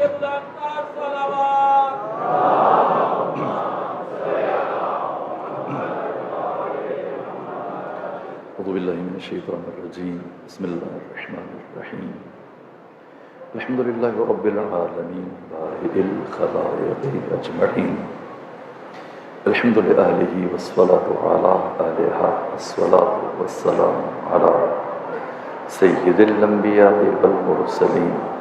أعوذ بالله من الشيطان الرجيم بسم الله الرحمن الرحيم الحمد لله رب العالمين بارئ الخلائق أجمعين الحمد لله والصلاة على آلها الصلاة والسلام على سيد الأنبياء والمرسلين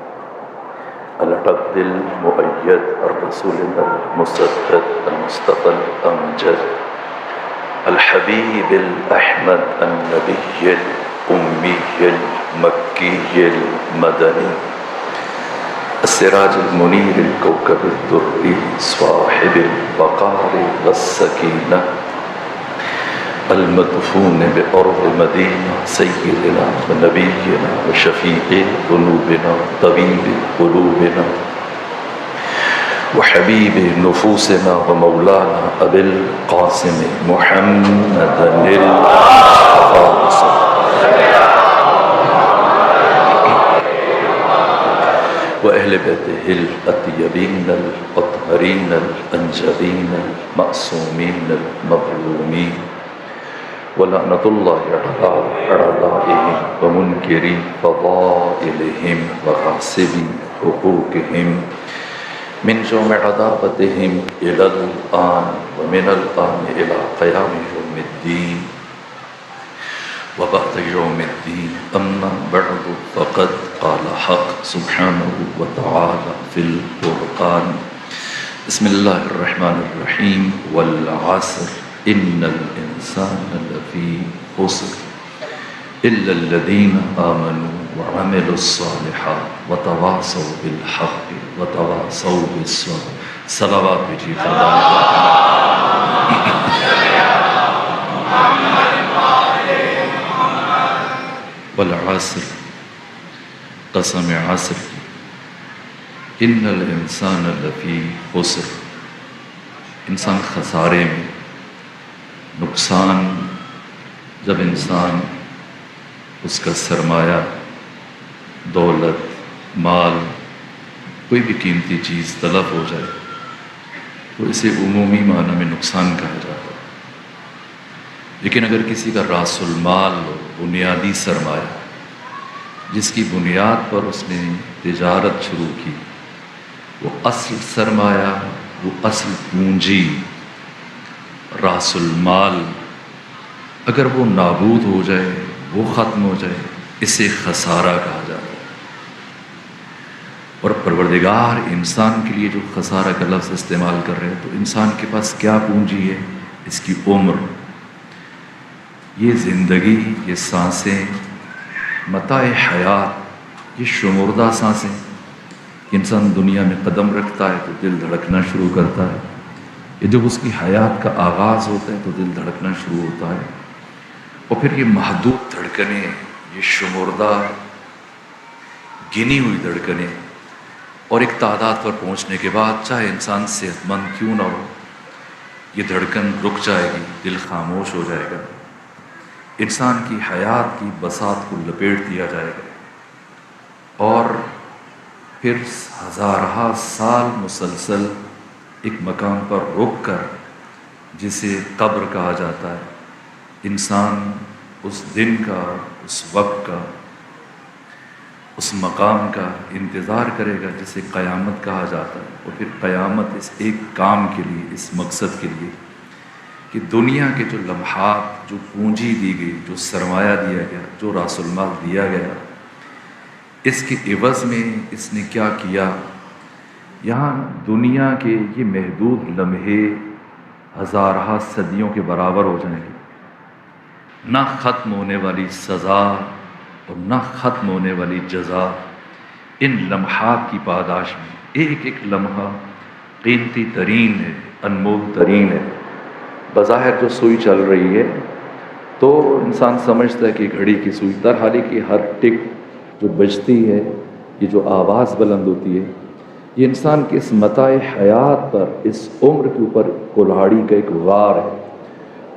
العبد المؤيد الرسول المسدد المصطفى الأمجد الحبيب الأحمد النبي الأمي المكي المدني السراج المنير الكوكب الدري صاحب الوقار والسكينة المدفون بأرض مدينة سيدنا ونبينا وشفيع ذنوبنا طبيب قلوبنا وحبيب نفوسنا ومولانا أبي القاسم محمد المصطفى وأهل بيته الأطيبين الأطهرين الأنجبين المعصومين المظلومين ولعنة الله على أعدائهم ومنكري فضائلهم وغاصبي حقوقهم من جمع عذابتهم إلى الآن ومن الآن إلى قيام يوم الدين وبعد يوم الدين أما بعد فقد قال حق سبحانه وتعالى في القرآن بسم الله الرحمن الرحيم والعصر إن الإنسان لفي خسر إلا الذين آمنوا وعملوا الصالحات وتواصوا بالحق وتواصوا بالصبر صلوات بجی والعصر قسم عصر ان الانسان لفی خسر انسان خسارے میں نقصان جب انسان اس کا سرمایہ دولت مال کوئی بھی قیمتی چیز تلف ہو جائے تو اسے عمومی معنی میں نقصان کہا جاتا ہے لیکن اگر کسی کا راس المال ہو بنیادی سرمایہ جس کی بنیاد پر اس نے تجارت شروع کی وہ اصل سرمایہ وہ اصل پونجی راس المال اگر وہ نابود ہو جائے وہ ختم ہو جائے اسے خسارہ کہا جاتا ہے اور پروردگار انسان کے لیے جو خسارہ کا لفظ استعمال کر رہے ہیں تو انسان کے پاس کیا پونجی ہے اس کی عمر یہ زندگی یہ سانسیں متاع حیات یہ شمردہ سانسیں انسان دنیا میں قدم رکھتا ہے تو دل دھڑکنا شروع کرتا ہے یہ جب اس کی حیات کا آغاز ہوتا ہے تو دل دھڑکنا شروع ہوتا ہے اور پھر یہ محدود دھڑکنیں یہ شمردہ گنی ہوئی دھڑکنیں اور ایک تعداد پر پہنچنے کے بعد چاہے انسان صحت مند کیوں نہ ہو یہ دھڑکن رک جائے گی دل خاموش ہو جائے گا انسان کی حیات کی بساط کو لپیٹ دیا جائے گا اور پھر ہزارہ سال مسلسل ایک مقام پر رک کر جسے قبر کہا جاتا ہے انسان اس دن کا اس وقت کا اس مقام کا انتظار کرے گا جسے قیامت کہا جاتا ہے اور پھر قیامت اس ایک کام کے لیے اس مقصد کے لیے کہ دنیا کے جو لمحات جو پونجی دی گئی جو سرمایہ دیا گیا جو راس المال دیا گیا اس کے عوض میں اس نے کیا کیا یہاں دنیا کے یہ محدود لمحے ہزارہ صدیوں کے برابر ہو جائیں گے نہ ختم ہونے والی سزا اور نہ ختم ہونے والی جزا ان لمحات کی پاداش میں ایک ایک لمحہ قیمتی ترین ہے انمول ترین ہے بظاہر جو سوئی چل رہی ہے تو انسان سمجھتا ہے کہ گھڑی کی سوئی در حالی کہ ہر ٹک جو بجتی ہے یہ جو آواز بلند ہوتی ہے یہ انسان کے اس متاع حیات پر اس عمر کے اوپر کلہاڑی کا ایک وار ہے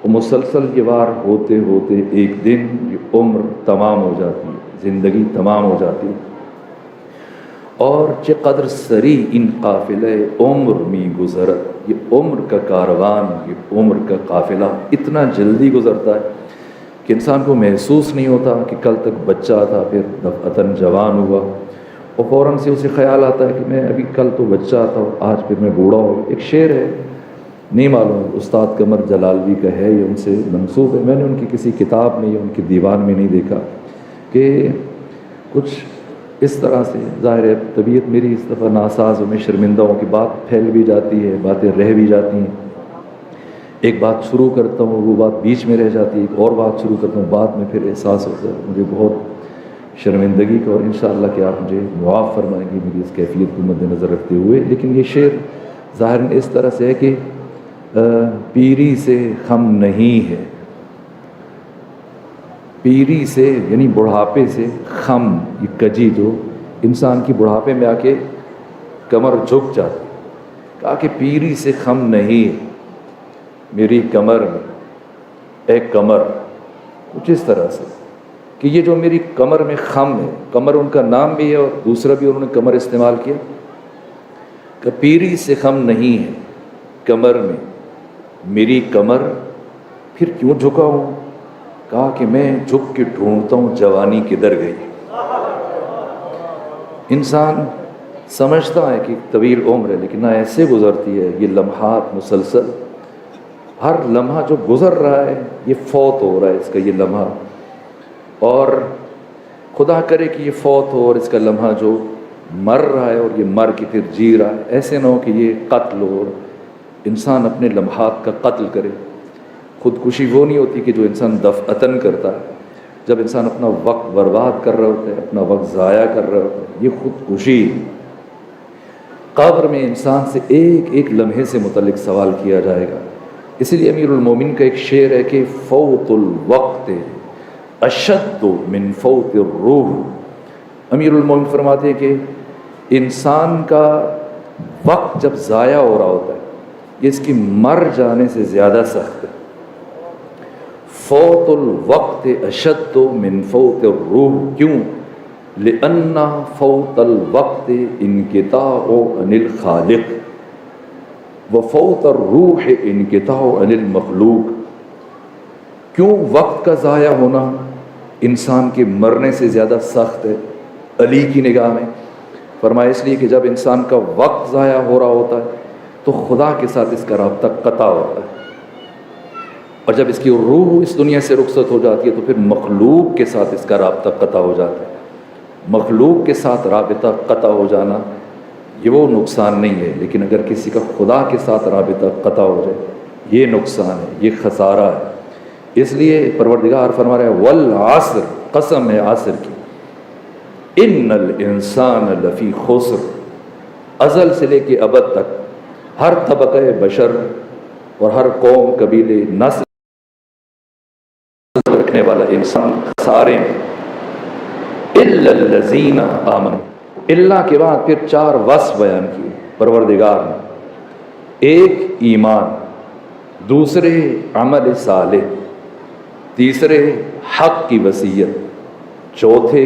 اور مسلسل یہ وار ہوتے ہوتے ایک دن یہ عمر تمام ہو جاتی ہے زندگی تمام ہو جاتی ہے اور چہ قدر سری ان قافلہ عمر می گزرت، یہ عمر کا کاروان، یہ عمر کا قافلہ اتنا جلدی گزرتا ہے کہ انسان کو محسوس نہیں ہوتا کہ کل تک بچہ تھا، پھر دفعتاً جوان ہوا، اور فوراً سے اسے خیال آتا ہے کہ میں ابھی کل تو بچہ تھا اور آج پھر میں بوڑھا ہو گیا۔ ایک شعر ہے، نہیں معلوم استاد قمر جلالوی کا ہے یا ان سے منسوب ہے، میں نے ان کی کسی کتاب میں یا ان کے دیوان میں نہیں دیکھا، کہ کچھ اس طرح سے ظاہر ہے طبیعت میری اس دفعہ ناساز، میں شرمندہ ہوں کہ بات پھیل بھی جاتی ہے، باتیں رہ بھی جاتی ہیں، ایک بات شروع کرتا ہوں وہ بات بیچ میں رہ جاتی ہے، ایک اور بات شروع کرتا ہوں بعد میں پھر احساس ہوتا ہے مجھے بہت شرمندگی کا، اور انشاءاللہ کہ آپ مجھے معاف فرمائیں گے میری اس کیفیت کو مد نظر رکھتے ہوئے۔ لیکن یہ شعر ظاہراً اس طرح سے ہے کہ پیری سے خم نہیں ہے، پیری سے یعنی بڑھاپے سے، خم یہ کجی جو انسان کی بڑھاپے میں آ کے کمر جھک جاتی، کہا کہ پیری سے خم نہیں ہے میری کمر میں، اے کمر، کچھ اس طرح سے کہ یہ جو میری کمر میں خم ہے، کمر ان کا نام بھی ہے اور دوسرا بھی انہوں نے کمر استعمال کیا، کہ پیری سے خم نہیں ہے کمر میں میری کمر، پھر کیوں جھکا ہوں؟ کہا کہ میں جھک کے ڈھونڈتا ہوں جوانی کدھر گئی۔ انسان سمجھتا ہے کہ طویل عمر ہے، لیکن نہ ایسے گزرتی ہے، یہ لمحات مسلسل، ہر لمحہ جو گزر رہا ہے یہ فوت ہو رہا ہے اس کا یہ لمحہ، اور خدا کرے کہ یہ فوت ہو اور اس کا لمحہ جو مر رہا ہے اور یہ مر کے پھر جی رہا ہے، ایسے نہ ہو کہ یہ قتل ہو اور انسان اپنے لمحات کا قتل کرے۔ خودکشی وہ نہیں ہوتی کہ جو انسان دفعتاً کرتا ہے، جب انسان اپنا وقت برباد کر رہا ہوتا ہے، اپنا وقت ضائع کر رہا ہوتا ہے، یہ خودکشی۔ قبر میں انسان سے ایک ایک لمحے سے متعلق سوال کیا جائے گا، اسی لیے امیر المومنین کا ایک شعر ہے کہ فوت الوقت اشد من فوت الروح۔ امیر المومنین فرماتے ہیں کہ انسان کا وقت جب ضائع ہو رہا ہوتا ہے یہ اس کی مر جانے سے زیادہ سخت ہے۔ فوت الوقت اشد من فوت الروح، کیوں؟ لأن فوت الوقت انقطاع عن الخالق وفوت الروح انقطاع عن المخلوق۔ کیوں وقت کا ضائع ہونا انسان کے مرنے سے زیادہ سخت ہے علی کی نگاہ میں؟ فرمایا اس لیے کہ جب انسان کا وقت ضائع ہو رہا ہوتا ہے تو خدا کے ساتھ اس کا رابطہ قطع ہوتا ہے، اور جب اس کی روح اس دنیا سے رخصت ہو جاتی ہے تو پھر مخلوق کے ساتھ اس کا رابطہ قطع ہو جاتا ہے۔ مخلوق کے ساتھ رابطہ قطع ہو جانا یہ وہ نقصان نہیں ہے، لیکن اگر کسی کا خدا کے ساتھ رابطہ قطع ہو جائے یہ نقصان ہے، یہ خسارہ ہے۔ اس لیے پروردگار فرما رہا ہے والعصر، قسم ہے عصر کی، ان الانسان لفی خسر، ازل سے لے کے ابد تک ہر طبقہ بشر اور ہر قوم قبیلے نسل رکھنے والا انسان خسارے میں، الا الذین آمنوا، اللہ کے بعد پھر 4 وصف بیان کیے پروردگار نے، ایک ایمان، دوسرے عمل صالح، تیسرے حق کی وصیت، چوتھے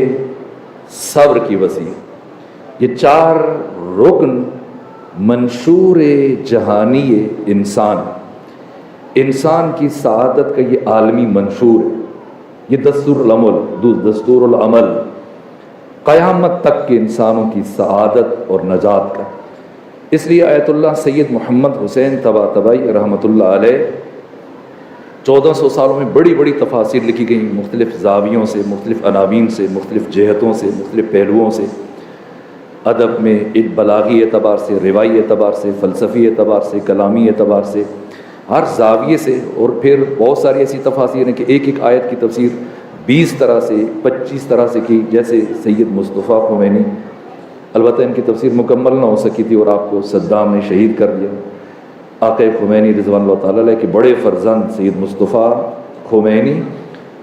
صبر کی وصیت۔ یہ 4 رکن منشور جہانی انسان کی سعادت کا یہ عالمی منشور ہے، یہ دستور العمل قیامت تک کے انسانوں کی سعادت اور نجات کا۔ اس لیے آیت اللہ سید محمد حسین طباطبائی رحمۃ اللہ علیہ 1400 سالوں میں بڑی بڑی تفاسیر لکھی گئیں، مختلف زاویوں سے، مختلف عناوین سے، مختلف جہتوں سے، مختلف پہلوؤں سے، ادب میں ایک بلاغی اعتبار سے، روایی اعتبار سے، فلسفی اعتبار سے، کلامی اعتبار سے، ہر زاویے سے، اور پھر بہت ساری ایسی تفاسیر ہیں کہ ایک ایک آیت کی تفسیر 20 طرح سے 25 طرح سے کی، جیسے سید مصطفیٰ خمینی، البتہ ان کی تفسیر مکمل نہ ہو سکی تھی اور آپ کو صدام نے شہید کر دیا۔ آقا خمینی رضوان اللہ تعالیٰ علیہ کے بڑے فرزند سید مصطفیٰ خمینی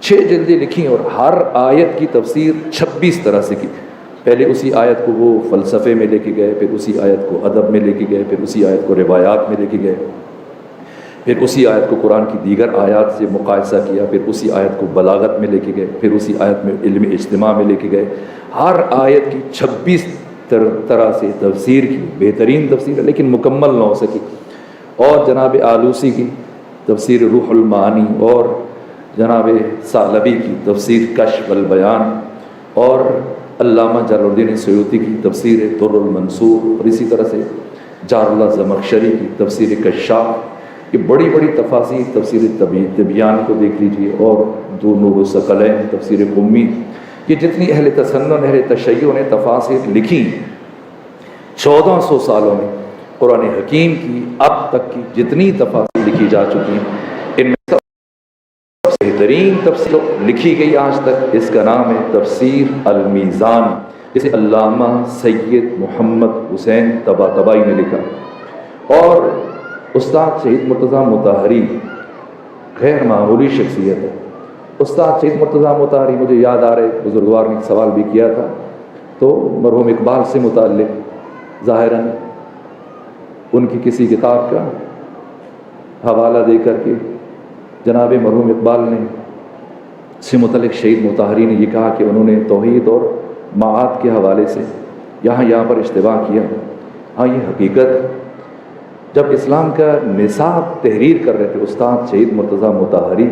6 جلدیں لکھی اور ہر آیت کی تفسیر 26 طرح سے کی۔ پہلے اسی آیت کو وہ فلسفے میں لے کے گئے، پھر اسی آیت کو ادب میں لے کے گئے، پھر اسی آیت کو روایات میں لے کے گئے، پھر اسی آیت کو قرآن کی دیگر آیات سے مقایسہ کیا، پھر اسی آیت کو بلاغت میں لے کے گئے، پھر اسی آیت میں علم اجتماع میں لے کے گئے۔ ہر آیت کی 26 طرح سے تفسیر کی، بہترین تفسیر ہے لیکن مکمل نہ ہو سکی، اور جناب آلوسی کی تفسیر روح المعانی، اور جناب ثعلبی کی تفسیر کشف البیان، اور علامہ جلال الدین سیوطی کی تفسیر در المنصور، اور اسی طرح سے جار اللہ زمخشری کی تفسیر کشاف، یہ بڑی بڑی تفاسیر، تفسیر تبیان کو دیکھ لیجیے، اور دو نور الثقلین، تفسیر قمی، یہ جتنی اہل تسنن اہل تشیع نے تفاسیر لکھی 1400 سالوں میں، قرآن حکیم کی اب تک کی جتنی تفاسیر لکھی جا چکی ہیں، ان میں سب سے بہترین تفسیر لکھی گئی آج تک، اس کا نام ہے تفسیر المیزان، جسے علامہ سید محمد حسین طباطبائی نے لکھا، اور استاد شہید مرتضیٰ مطہری غیر معمولی شخصیت ہے۔ استاد شہید مرتضیٰ مطہری، مجھے یاد آ رہے بزرگوار نے سوال بھی کیا تھا، تو مرحوم اقبال سے متعلق ظاہراً ان کی کسی کتاب کا حوالہ دے کر کے جناب مرحوم اقبال نے سے متعلق شہید مطہری نے یہ کہا کہ انہوں نے توحید اور معاد کے حوالے سے یہاں پر اشتباہ کیا۔ ہاں یہ حقیقت، جب اسلام کا نصاب تحریر کر رہے تھے استاد شہید مرتضیٰ مطہری،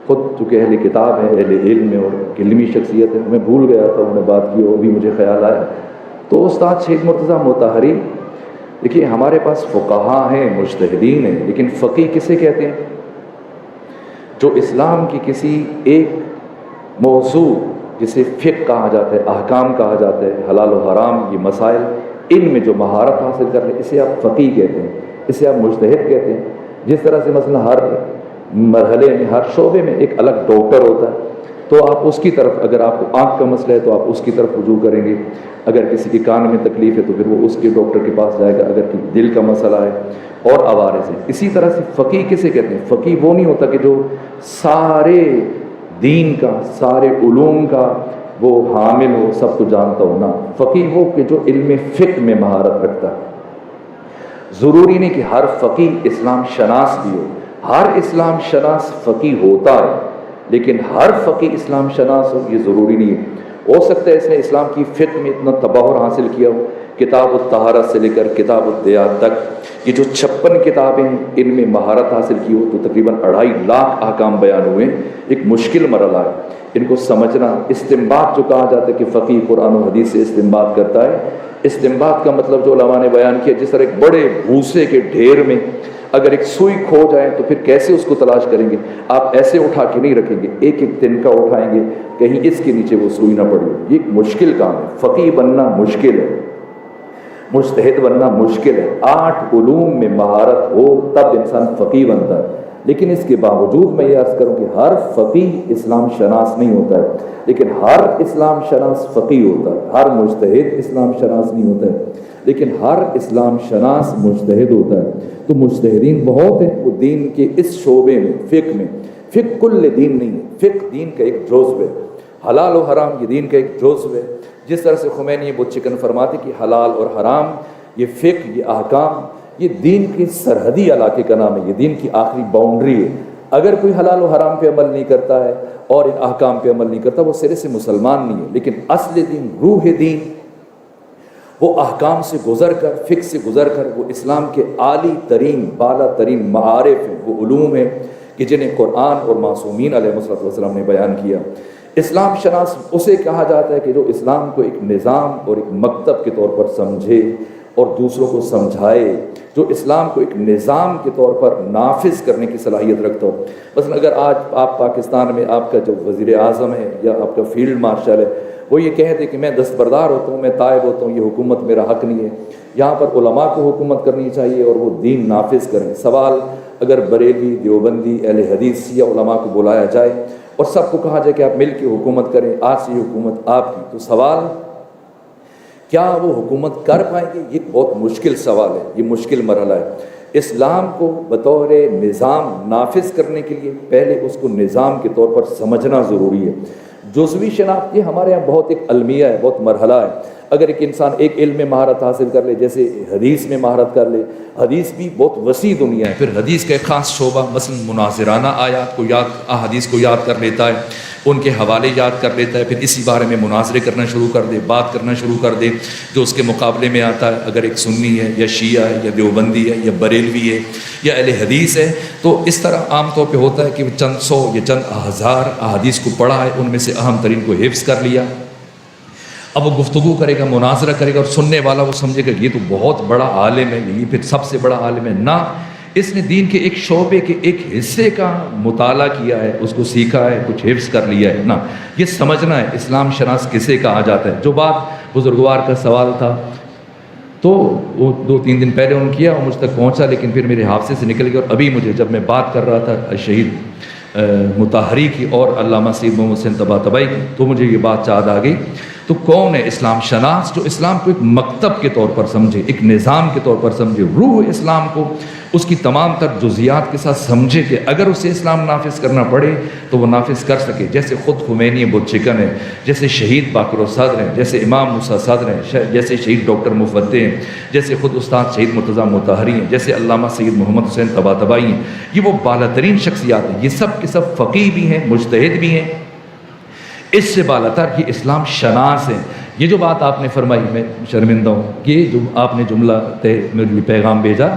خود چونکہ اہل کتاب ہے، اہل علم ہے اور علمی شخصیت ہے، میں بھول گیا تھا انہوں نے بات کی اور بھی مجھے خیال آیا، تو استاد شہید مرتضیٰ مطہری، دیکھیے ہمارے پاس فقہا ہیں، مجتہدین ہیں، لیکن فقیہ کسے کہتے ہیں؟ جو اسلام کی کسی ایک موضوع جسے فقہ کہا جاتا ہے، احکام کہا جاتا ہے، حلال و حرام، یہ مسائل، ان میں جو مہارت حاصل کر لے اسے آپ فقیہ کہتے ہیں، اسے آپ مجتہد کہتے ہیں۔ جس طرح سے مثلا ہر مرحلے میں، ہر شعبے میں ایک الگ ڈاکٹر ہوتا ہے، تو آپ اس کی طرف، اگر آپ کو آنکھ کا مسئلہ ہے تو آپ اس کی طرف رجوع کریں گے، اگر کسی کے کان میں تکلیف ہے تو پھر وہ اس کے ڈاکٹر کے پاس جائے گا، اگر دل کا مسئلہ ہے، اور عوارض ہے۔ اسی طرح سے فقیہ کسے کہتے ہیں؟ فقیہ وہ نہیں ہوتا کہ جو سارے دین کا، سارے علوم کا وہ حامل ہو، سب کو جانتا ہو، نہ، فقیہ وہ کہ جو علم فقہ میں مہارت رکھتا ہے۔ ضروری نہیں کہ ہر فقیہ اسلام شناس بھی ہو، ہر اسلام شناس فقیہ ہوتا ہے، لیکن ہر فقیہ اسلام شناس ہو یہ ضروری نہیں ہے۔ ہو سکتا ہے اس نے اسلام کی فقہ میں اتنا تبحر حاصل کیا ہو، کتاب الطہارت سے لے کر کتاب الدیات تک، یہ جو 56 کتابیں ہیں ان میں مہارت حاصل کی ہو، تو تقریباً 2.5 لاکھ احکام بیان ہوئے، ایک مشکل مرحلہ ہے ان کو سمجھنا۔ استنباط جو کہا جاتا ہے کہ فقیہ قرآن و حدیث سے استنباط کرتا ہے، استنباط کا مطلب جو علماء نے بیان کیا، جس طرح ایک بڑے بھوسے کے ڈھیر میں اگر ایک سوئی کھو جائے تو پھر کیسے اس کو تلاش کریں گے؟ آپ ایسے اٹھا کے نہیں رکھیں گے، ایک ایک تنکا اٹھائیں گے، کہیں اس کے نیچے وہ سوئی نہ پڑی۔ یہ ایک مشکل کام ہے، فقیہ بننا مشکل ہے، مجتہد بننا مشکل ہے۔ 8 علوم میں مہارت ہو تب انسان فقیہ بنتا ہے، لیکن اس کے باوجود میں یہ عرض کروں کہ ہر فقیہ اسلام شناس نہیں ہوتا ہے، لیکن ہر اسلام شناس فقیہ ہوتا ہے۔ ہر مجتہد اسلام شناس نہیں ہوتا ہے، لیکن ہر اسلام شناس مجتہد ہوتا ہے۔ تو مجتہدین بہت ہیں، وہ دین کے اس شعبے میں، فقہ میں، فقہ کل دین نہیں ہے، فقہ دین کا ایک جزو ہے، حلال و حرام یہ دین کا ایک جزو ہے۔ جس طرح سے خمینی بت چکن فرماتے کہ حلال اور حرام، یہ فقہ، یہ احکام، یہ دین کے سرحدی علاقے کا نام ہے، یہ دین کی آخری باؤنڈری ہے۔ اگر کوئی حلال و حرام پہ عمل نہیں کرتا ہے اور ان احکام پہ عمل نہیں کرتا، وہ سرے سے مسلمان نہیں ہے۔ لیکن اصل دین، روح دین، وہ احکام سے گزر کر، فقہ سے گزر کر، وہ اسلام کے عالی ترین، بالا ترین معارف ہیں، وہ علوم ہیں کہ جنہیں قرآن اور معصومین علیہ السلام نے بیان کیا۔ اسلام شناس اسے کہا جاتا ہے کہ جو اسلام کو ایک نظام اور ایک مکتب کے طور پر سمجھے اور دوسروں کو سمجھائے، جو اسلام کو ایک نظام کے طور پر نافذ کرنے کی صلاحیت رکھتا ہو۔ مثلا اگر آج آپ پاکستان میں آپ کا جو وزیر اعظم ہے یا آپ کا فیلڈ مارشل ہے، وہ یہ کہہ دے کہ میں دستبردار ہوتا ہوں، میں تائب ہوتا ہوں، یہ حکومت میرا حق نہیں ہے، یہاں پر علماء کو حکومت کرنی چاہیے اور وہ دین نافذ کریں۔ سوال، اگر بریلوی، دیوبندی، اہل حدیث یا علماء کو بلایا جائے اور سب کو کہا جائے کہ آپ مل کے حکومت کریں، آج سے یہ حکومت آپ کی، تو سوال، کیا وہ حکومت کر پائیں گے؟ یہ بہت مشکل سوال ہے، یہ مشکل مرحلہ ہے۔ اسلام کو بطور نظام نافذ کرنے کے لیے پہلے اس کو نظام کے طور پر سمجھنا ضروری ہے۔ جزوی شناخت یہ ہمارے یہاں بہت ایک المیہ ہے، بہت مرحلہ ہے۔ اگر ایک انسان ایک علم میں مہارت حاصل کر لے، جیسے حدیث میں مہارت کر لے، حدیث بھی بہت وسیع دنیا ہے، پھر حدیث کا ایک خاص شعبہ مثلا مناظرانہ آیات کو احادیث کو یاد کر لیتا ہے، ان کے حوالے یاد کر لیتا ہے، پھر اسی بارے میں مناظرے کرنا شروع کر دے، بات کرنا شروع کر دے جو اس کے مقابلے میں آتا ہے، اگر ایک سنی ہے یا شیعہ ہے یا دیوبندی ہے یا بریلوی ہے یا اہل حدیث ہے، تو اس طرح عام طور پہ ہوتا ہے کہ وہ چند سو یا چند ہزار احادیث کو پڑھا ہے، ان میں سے اہم ترین کو حفظ کر لیا، اب وہ گفتگو کرے گا، مناظرہ کرے گا، اور سننے والا وہ سمجھے گا یہ تو بہت بڑا عالم ہے، یہ پھر سب سے بڑا عالم ہے۔ نہ، اس نے دین کے ایک شعبے کے ایک حصے کا مطالعہ کیا ہے، اس کو سیکھا ہے، کچھ حفظ کر لیا ہے۔ نہ، یہ سمجھنا ہے اسلام شناس کسے کہا جاتا ہے۔ جو بات بزرگوار کا سوال تھا تو وہ 2-3 دن پہلے انہوں نے کیا اور مجھ تک پہنچا، لیکن پھر میرے حافظے سے نکل گیا، اور ابھی مجھے جب میں بات کر رہا تھا شہید مطہری کی اور علامہ سید محمد حسین طباطبائی کی، تو مجھے یہ بات یاد آ گئی۔ تو کون ہے اسلام شناس جو اسلام کو ایک مکتب کے طور پر سمجھے، ایک نظام کے طور پر سمجھے، روح اسلام کو اس کی تمام تر جزیات کے ساتھ سمجھے کہ اگر اسے اسلام نافذ کرنا پڑے تو وہ نافذ کر سکے، جیسے خود خمینی بت چکن ہے، جیسے شہید باقر الصدر ہیں، جیسے امام موسیٰ صدر ہیں، جیسے شہید ڈاکٹر مفدی ہیں، جیسے خود استاد شہید مرتضیٰ مطہری ہیں، جیسے علامہ سید محمد حسین طباطبائی ہیں۔ یہ وہ بالا ترین شخصیات ہیں، یہ سب کے سب فقیہ بھی ہیں، مجتہد بھی ہیں، اس سے بالا تر یہ اسلام شناس ہیں۔ یہ جو بات آپ نے فرمائی، میں شرمندہ ہوں، یہ جو آپ نے جملہ میرے لیے پیغام بھیجا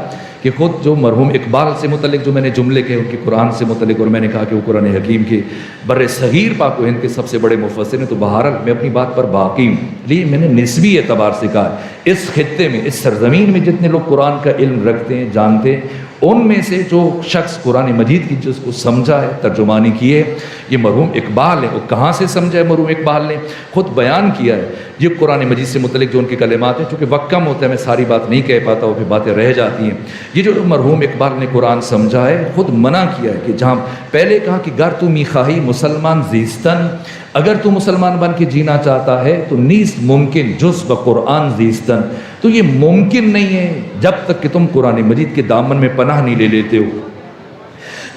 کہ خود جو مرحوم اقبال سے متعلق جو میں نے جملے کہے ان کے قرآن سے متعلق، اور میں نے کہا کہ وہ قرآن حکیم کے بر صغیر پاک و ہند کے سب سے بڑے مفسر ہیں، تو بہرحال میں اپنی بات پر باقی ہوں، لیکن میں نے نسبی اعتبار سے کہا اس خطے میں، اس سرزمین میں جتنے لوگ قرآن کا علم رکھتے ہیں، جانتے ہیں، ان میں سے جو شخص قرآن مجید کی جس کو سمجھا ہے، ترجمانی کی ہے، یہ مرحوم اقبال ہے۔ وہ کہاں سے سمجھا ہے مرحوم اقبال نے؟ خود بیان کیا ہے۔ یہ قرآن مجید سے متعلق جو ان کے کلمات ہیں، چونکہ وقت کم ہوتا ہے میں ساری بات نہیں کہہ پاتا، وہ پھر باتیں رہ جاتی ہیں۔ یہ جو مرحوم اقبال نے قرآن سمجھا ہے، خود منع کیا ہے کہ جہاں پہلے کہا کہ گر تو میخواہی مسلمان زیستن، اگر تو مسلمان بن کے جینا چاہتا ہے تو نیست ممکن جز بقرآن زیستن، تو یہ ممکن نہیں ہے جب تک کہ تم قرآن مجید کے دامن میں پناہ نہیں لے لیتے ہو،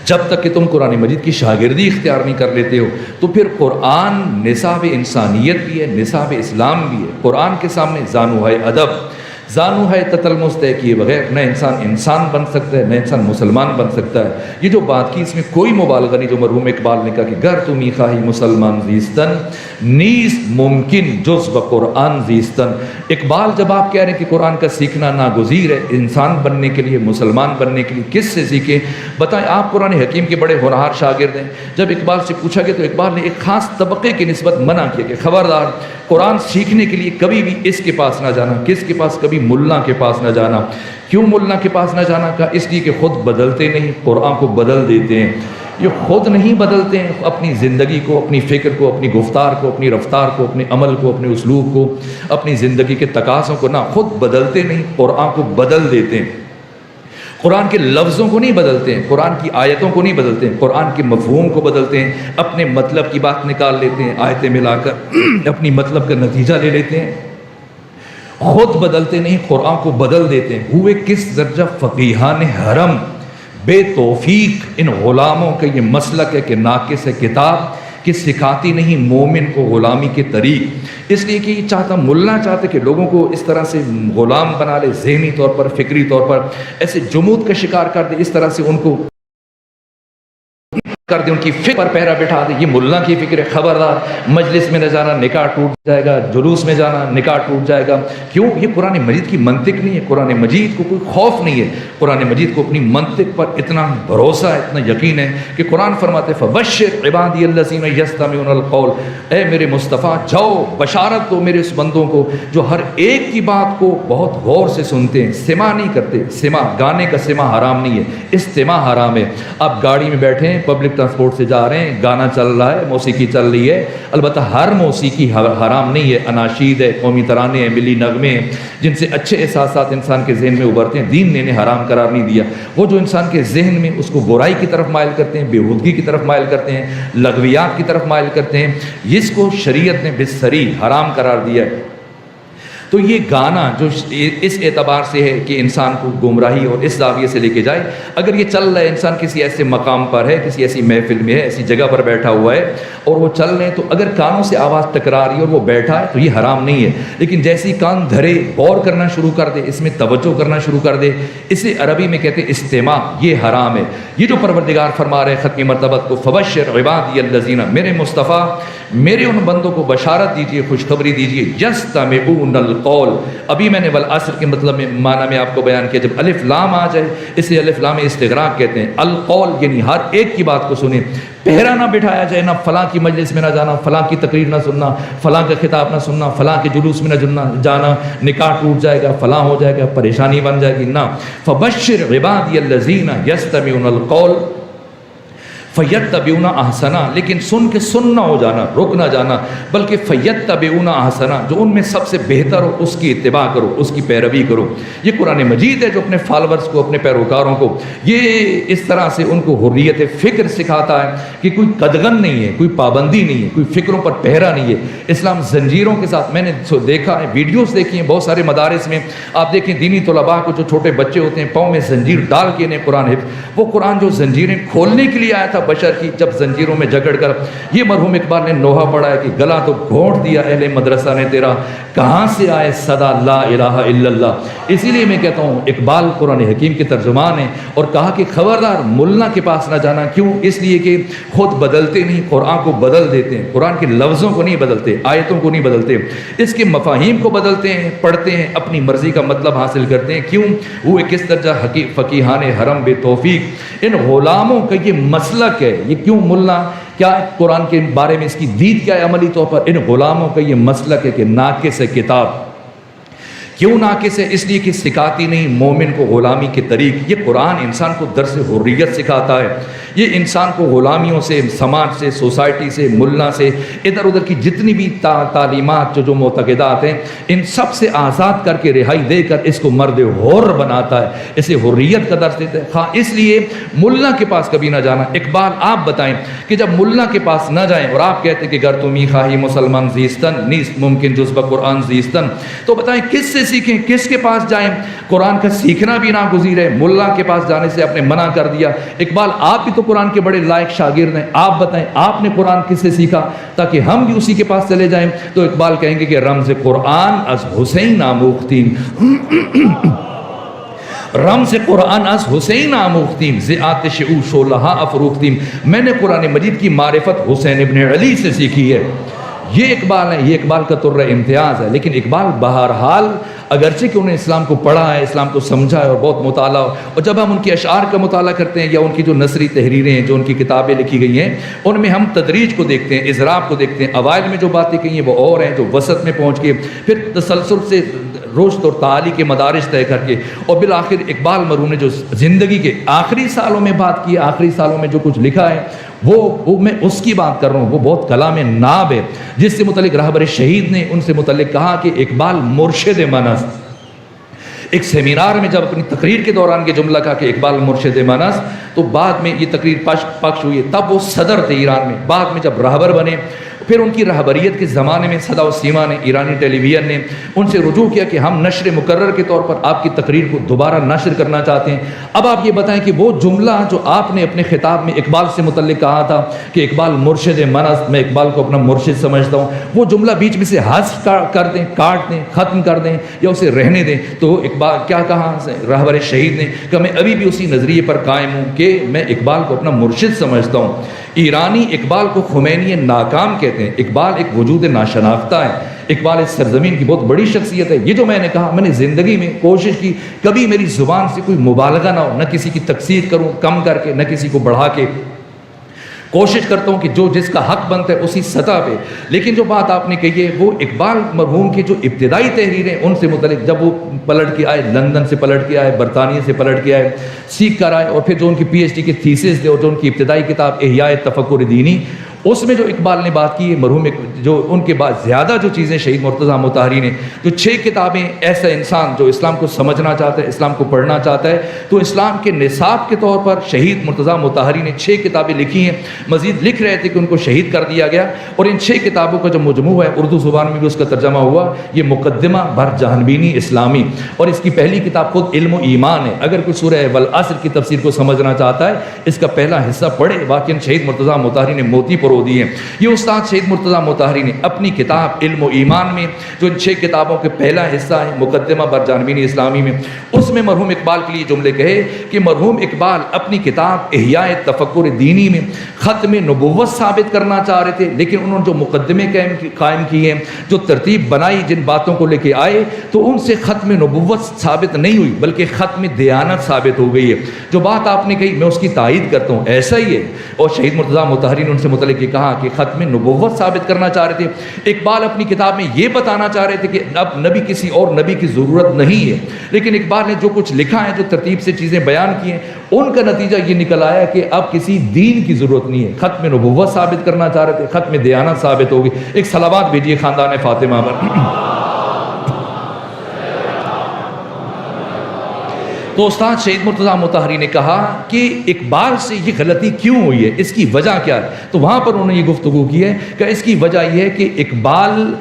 جب تک کہ تم قرآن مجید کی شاگردی اختیار نہیں کر لیتے ہو۔ تو پھر قرآن نصاب انسانیت بھی ہے، نصاب اسلام بھی ہے۔ قرآن کے سامنے زانو ہے ادب، زانو ہے تتل مستح کیے بغیر نہ انسان بن سکتا ہے، نہ انسان مسلمان بن سکتا ہے۔ یہ جو بات کی اس میں کوئی مبالغہ نہیں، جو مرحوم اقبال نے کہا کہ گر تو میخواہی مسلمان زیستن نیست ممکن جز بقرآن زیستن۔ اقبال جب آپ کہہ رہے ہیں کہ قرآن کا سیکھنا ناگزیر ہے انسان بننے کے لیے، مسلمان بننے کے لیے، کس سے سیکھیں؟ بتائیں، آپ قرآن حکیم کے بڑے ہونہار شاگرد ہیں۔ جب اقبال سے پوچھا گیا تو اقبال نے ایک خاص طبقے کی نسبت منع کیا کہ خبردار قرآن سیکھنے کے لیے کبھی بھی اس کے پاس نہ جانا۔ کس کے پاس؟ کبھی ملا کے پاس نہ جانا۔ کیوں ملا کے پاس نہ جانا؟ کہا اس لیے کہ خود بدلتے نہیں، قرآن کو بدل دیتے ہیں۔ یہ خود نہیں بدلتے ہیں، اپنی زندگی کو، اپنی فکر کو، اپنی گفتار کو، اپنی رفتار کو، اپنے عمل کو، اپنے اسلوب کو، اپنی زندگی کے تقاضوں کو، نہ خود بدلتے نہیں، قرآن کو بدل دیتے ہیں۔ قرآن کے لفظوں کو نہیں بدلتے ہیں، قرآن کی آیتوں کو نہیں بدلتے ہیں، قرآن کے مفہوم کو بدلتے ہیں، اپنے مطلب کی بات نکال لیتے ہیں، آیتیں ملا کر اپنی مطلب کا نتیجہ لے لیتے ہیں۔ خود بدلتے نہیں، قرآن کو بدل دیتے ہیں۔ ہوئے کس درجہ فقیہان حرم بے توفیق ان غلاموں کا یہ مسلک ہے کہ ناقص ہے کتاب کہ سکھاتی نہیں مومن کو غلامی کے طریق۔ اس لیے کہ یہ چاہتا ملا چاہتے کہ لوگوں کو اس طرح سے غلام بنا لے، ذہنی طور پر، فکری طور پر ایسے جمود کا شکار کر دے، اس طرح سے ان کو کر دے، ان کی فکر پر پہرا بٹھا دے۔ یہ ملا کی فکر ہے، خبردار مجلس میں نہ جانا، نکاح ٹوٹ جائے گا، جلوس میں جانا، نکاح ٹوٹ جائے گا۔ کیوں؟ یہ قرآن مجید کی منطق نہیں ہے، قرآن مجید کو کوئی خوف نہیں ہے، قرآن مجید کو اپنی منطق پر اتنا بھروسہ ہے، اتنا یقین ہے کہ قرآن فرماتے فبشر عبادی الذین یستمعون القول، اے میرے مصطفیٰ جاؤ بشارت دو میرے اس بندوں کو جو ہر ایک کی بات کو بہت غور سے سنتے ہیں، سماع نہیں کرتے۔ سماع، گانے کا سماع حرام نہیں ہے، استماع حرام ہے۔ آپ گاڑی میں بیٹھے ہیں، پبلک ٹرانسپورٹ سے جا رہے ہیں، گانا چل رہا ہے، موسیقی چل رہی ہے، البتہ ہر موسیقی حرام نہیں ہے، اناشید ہے، قومی ترانے ہیں، ملی نغمے ہیں، جن سے اچھے احساسات انسان کے ذہن میں ابھرتے ہیں، دین نے انہیں حرام قرار نہیں دیا۔ وہ جو انسان کے ذہن میں اس کو برائی کی طرف مائل کرتے ہیں، بےہودگی کی طرف مائل کرتے ہیں، لغویات کی طرف مائل کرتے ہیں، اس کو شریعت نے بالصریح حرام قرار دیا ہے۔ تو یہ گانا جو اس اعتبار سے ہے کہ انسان کو گمراہی اور اس زاویے سے لے کے جائے، اگر یہ چل رہا ہے، انسان کسی ایسے مقام پر ہے، کسی ایسی محفل میں ہے، ایسی جگہ پر بیٹھا ہوا ہے اور وہ چل رہے ہیں، تو اگر کانوں سے آواز ٹکرا رہی ہے اور وہ بیٹھا ہے تو یہ حرام نہیں ہے، لیکن جیسے ہی کان دھرے، غور کرنا شروع کر دے، اس میں توجہ کرنا شروع کر دے، اسے عربی میں کہتے ہیں استماع، یہ حرام ہے۔ یہ جو پروردگار فرما رہے ختم مرتبت کو، فبشر عبادی الذین، میرے مصطفیٰ میرے ان بندوں کو بشارت دیجیے، خوشخبری دیجیے، یستمعون القول، ابھی میں نے والعصر کے مطلب میں معنی میں آپ کو بیان کیا، جب الف لام آ جائے اسے الف لام استغراق کہتے ہیں، القول یعنی ہر ایک کی بات کو سنیں، پہرا نہ بٹھایا جائے، نہ فلاں کی مجلس میں نہ جانا، فلاں کی تقریر نہ سننا، فلاں کا خطاب نہ سننا، فلاں کے جلوس میں نہ جانا، نکاح ٹوٹ جائے گا، فلاں ہو جائے گا، پریشانی بن جائے گی، نہ۔ فبشر عبادی الذین یستمعون القول فیتبعون احسنہ، لیکن سن کے سننا ہو جانا، رک نہ جانا، بلکہ فیتبعون احسنہ، جو ان میں سب سے بہتر ہو اس کی اتباع کرو، اس کی پیروی کرو۔ یہ قرآن مجید ہے جو اپنے فالورز کو، اپنے پیروکاروں کو یہ اس طرح سے ان کو حریت فکر سکھاتا ہے کہ کوئی قدغن نہیں ہے، کوئی پابندی نہیں ہے، کوئی فکروں پر پہرا نہیں ہے۔ اسلام زنجیروں کے ساتھ، میں نے دیکھا ہے، ویڈیوز دیکھی ہیں بہت سارے مدارس میں، آپ دیکھیں دینی طلباء کو، جو چھوٹے بچے ہوتے ہیں پاؤں میں زنجیر ڈال کے انہیں قرآن حفظ، وہ قرآن جو زنجیریں کھولنے کے لیے آیا تھا بشر کی، جب زنجیروں میں جکڑ کر، یہ مرحوم اقبال نے نوحہ پڑھا ہے کہ گلا تو گھونٹ دیا اہل مدرسہ نے تیرا، کہاں سے آئے صدا لا الہ الا اللہ۔ اسی لیے میں کہتا ہوں اقبال قرآن حکیم کے ترجمان ہیں، اور کہا کہ خبردار ملا کے پاس نہ جانا، کیوں؟ اس لیے کہ خود بدلتے نہیں، قرآن کو بدل دیتے ہیں، قرآن کے لفظوں کو نہیں بدلتے، آیتوں کو نہیں بدلتے، اس کے مفاہیم کو بدلتے ہیں، پڑھتے ہیں، اپنی مرضی کا مطلب حاصل کرتے ہیں۔ کیوں؟ وہ کس طرح فقیہان حرم بے توفیق، ان غلاموں کا یہ مسلک ہے، یہ کیوں ملا کیا قرآن کے بارے میں اس کی دید کیا ہے عملی طور پر؟ ان غلاموں کا یہ مسلک ہے کہ ناقص ہے کتاب۔ کیوں ناقص ہے؟ اس لیے کہ سکھاتی نہیں مومن کو غلامی کے طریق۔ یہ قرآن انسان کو درس حریت سکھاتا ہے، یہ انسان کو غلامیوں سے، سماج سے، سوسائٹی سے، ملا سے، ادھر ادھر کی جتنی بھی تعلیمات جو معتقدات ہیں، ان سب سے آزاد کر کے، رہائی دے کر اس کو مرد حر بناتا ہے، اسے حریت کا درس دیتا ہے۔ ہاں اس لیے ملا کے پاس کبھی نہ جانا۔ اقبال آپ بتائیں کہ جب ملا کے پاس نہ جائیں اور آپ کہتے ہیں کہ گر تمی خواہی مسلمان زیستن نیست ممکن جز بقرآن زیستن، تو بتائیں کس سے سیکھیں، کس کے پاس جائیں؟ قرآن کا سیکھنا بھی ناگزیر ہے، ملا کے پاس جانے سے آپ نے منع کر دیا۔ اقبال آپ بھی تو قرآن کے بڑے لائق شاگرد ہیں، آپ بتائیں آپ نے قرآن کس سے سیکھا تاکہ ہم بھی اسی کے پاس چلے جائیں؟ تو اقبال کہیں گے کہ رمز قرآن از حسین آموختیم، رمز قرآن از حسین آموختیم، ز آتش او شعلہ افروختیم، میں نے قرآن مجید کی معرفت حسین ابن علی سے سیکھی ہے۔ یہ اقبال ہے، یہ اقبال کا طر امتیاز ہے۔ لیکن اقبال بہرحال اگرچہ کہ انہیں اسلام کو پڑھا ہے، اسلام کو سمجھا ہے اور بہت مطالعہ، اور جب ہم ان کے اشعار کا مطالعہ کرتے ہیں یا ان کی جو نثری تحریریں ہیں، جو ان کی کتابیں لکھی گئی ہیں، ان میں ہم تدریج کو دیکھتے ہیں، اضراب کو دیکھتے ہیں، اوائل میں جو باتیں کہی ہیں وہ اور ہیں، جو وسط میں پہنچ کے پھر تسلسل سے رشد اور تعالی کے مدارج طے کر کے، اور بالآخر اقبال مرحوم نے جو زندگی کے آخری سالوں میں بات کی، آخری سالوں میں جو کچھ لکھا ہے، وہ میں اس کی بات کر رہا ہوں، وہ بہت کلام ناب ہے، جس سے متعلق رہبر شہید نے ان سے متعلق کہا کہ اقبال مرشد منس۔ ایک سیمینار میں جب اپنی تقریر کے دوران یہ جملہ کہا کہ اقبال مرشد منس، تو بعد میں یہ تقریر پخش ہوئی ہے، تب وہ صدر تھے ایران میں، بعد میں جب رہبر بنے، پھر ان کی رہبریت کے زمانے میں صدا و سیما نے، ایرانی ٹیلی ویژن نے ان سے رجوع کیا کہ ہم نشر مقرر کے طور پر آپ کی تقریر کو دوبارہ نشر کرنا چاہتے ہیں۔ اب آپ یہ بتائیں کہ وہ جملہ جو آپ نے اپنے خطاب میں اقبال سے متعلق کہا تھا کہ اقبال مرشد منس، میں اقبال کو اپنا مرشد سمجھتا ہوں، وہ جملہ بیچ میں سے حذف کر دیں، کاٹ دیں، ختم کر دیں یا اسے رہنے دیں، تو اقبال کیا کہا رہبر شہید نے کہ میں ابھی بھی اسی نظریے پر قائم ہوں کہ میں اقبال کو اپنا مرشد سمجھتا ہوں۔ ایرانی اقبال کو خمینی ناکام کہتے ہیں، اقبال ایک وجود ناشناختہ ہے، اقبال اس سرزمین کی بہت بڑی شخصیت ہے۔ یہ جو میں نے کہا، میں نے زندگی میں کوشش کی کبھی میری زبان سے کوئی مبالغہ نہ ہو، نہ کسی کی تقصیر کروں کم کر کے، نہ کسی کو بڑھا کے، کوشش کرتا ہوں کہ جو جس کا حق بنتا ہے اسی سطح پہ۔ لیکن جو بات آپ نے کہی ہے وہ اقبال مرحوم کی جو ابتدائی تحریریں ان سے متعلق، جب وہ پلٹ کے آئے، لندن سے پلٹ کے آئے، برطانیہ سے پلٹ کے آئے، سیکھ کر آئے، اور پھر جو ان کی پی ایچ ڈی کی تھیسس دے اور جو ان کی ابتدائی کتاب احیاء تفکر دینی، اس میں جو اقبال نے بات کی ہے مرحوم جو ان کے بعد زیادہ جو چیزیں شہید مرتضیٰ مطہری نے جو 6 کتابیں ایسا انسان جو اسلام کو سمجھنا چاہتا ہے اسلام کو پڑھنا چاہتا ہے تو اسلام کے نصاب کے طور پر شہید مرتضیٰ مطہری نے 6 کتابیں لکھی ہیں. مزید لکھ رہے تھے کہ ان کو شہید کر دیا گیا اور ان 6 کتابوں کا جو مجموعہ ہے اردو زبان میں بھی اس کا ترجمہ ہوا. یہ مقدمہ بر جہانبینی اسلامی اور اس کی پہلی کتاب خود علم و ایمان ہے. اگر کوئی سورہ والعصر کی تفسیر کو سمجھنا چاہتا ہے اس کا پہلا حصہ پڑھے. واقعاً شہید مرتضیٰ مطہری نے موتی پرو دی ہے. یہ استاد شہید مرتضیٰ مطہری نے اپنی کتاب علم و ایمان میں جو ان 6 کتابوں کے پہلا حصہ ہے مقدمہ بر جانبین اسلامی میں اس میں مرحوم اقبال کے لیے جملے کہے کہ مرحوم اقبال اپنی کتاب احیاء تفکر دینی میں ختم نبوت ثابت کرنا چاہ رہے تھے لیکن انہوں نے جو مقدمے قائم کیے جو ترتیب بنائی جن باتوں کو لے کے آئے تو ان سے ختم نبوت ثابت نہیں ہوئی بلکہ ختم دیانت ثابت ہو گئی ہے. جو بات آپ نے کہی میں اس کی تائید کرتا ہوں ایسا ہی ہے. اور شہید مرتضیٰ مطہری نے ان سے متعلق یہ کہا کہ ختم نبوت ثابت کرنا چاہ رہے تھے. اقبال اپنی کتاب میں یہ بتانا چاہ رہے تھے کہ اب نبی کسی اور نبی کی ضرورت نہیں ہے لیکن اقبال نے جو کچھ لکھا ہے جو ترتیب سے چیزیں بیان کی ہیں ان کا نتیجہ یہ نکل آیا کہ اب کسی دین کی ضرورت نہیں ہے. ختم نبوت ثابت کرنا چاہ رہے تھے ختم دیانت ثابت ہوگی. ایک صلوات بھیجیے خاندان فاطمہ پر. تو استاد شہید مرتضیٰ مطہری نے کہا کہ اقبال سے یہ غلطی کیوں ہوئی ہے اس کی وجہ کیا ہے. تو وہاں پر انہوں نے یہ گفتگو کی ہے کہ اس کی وجہ یہ ہے کہ اقبال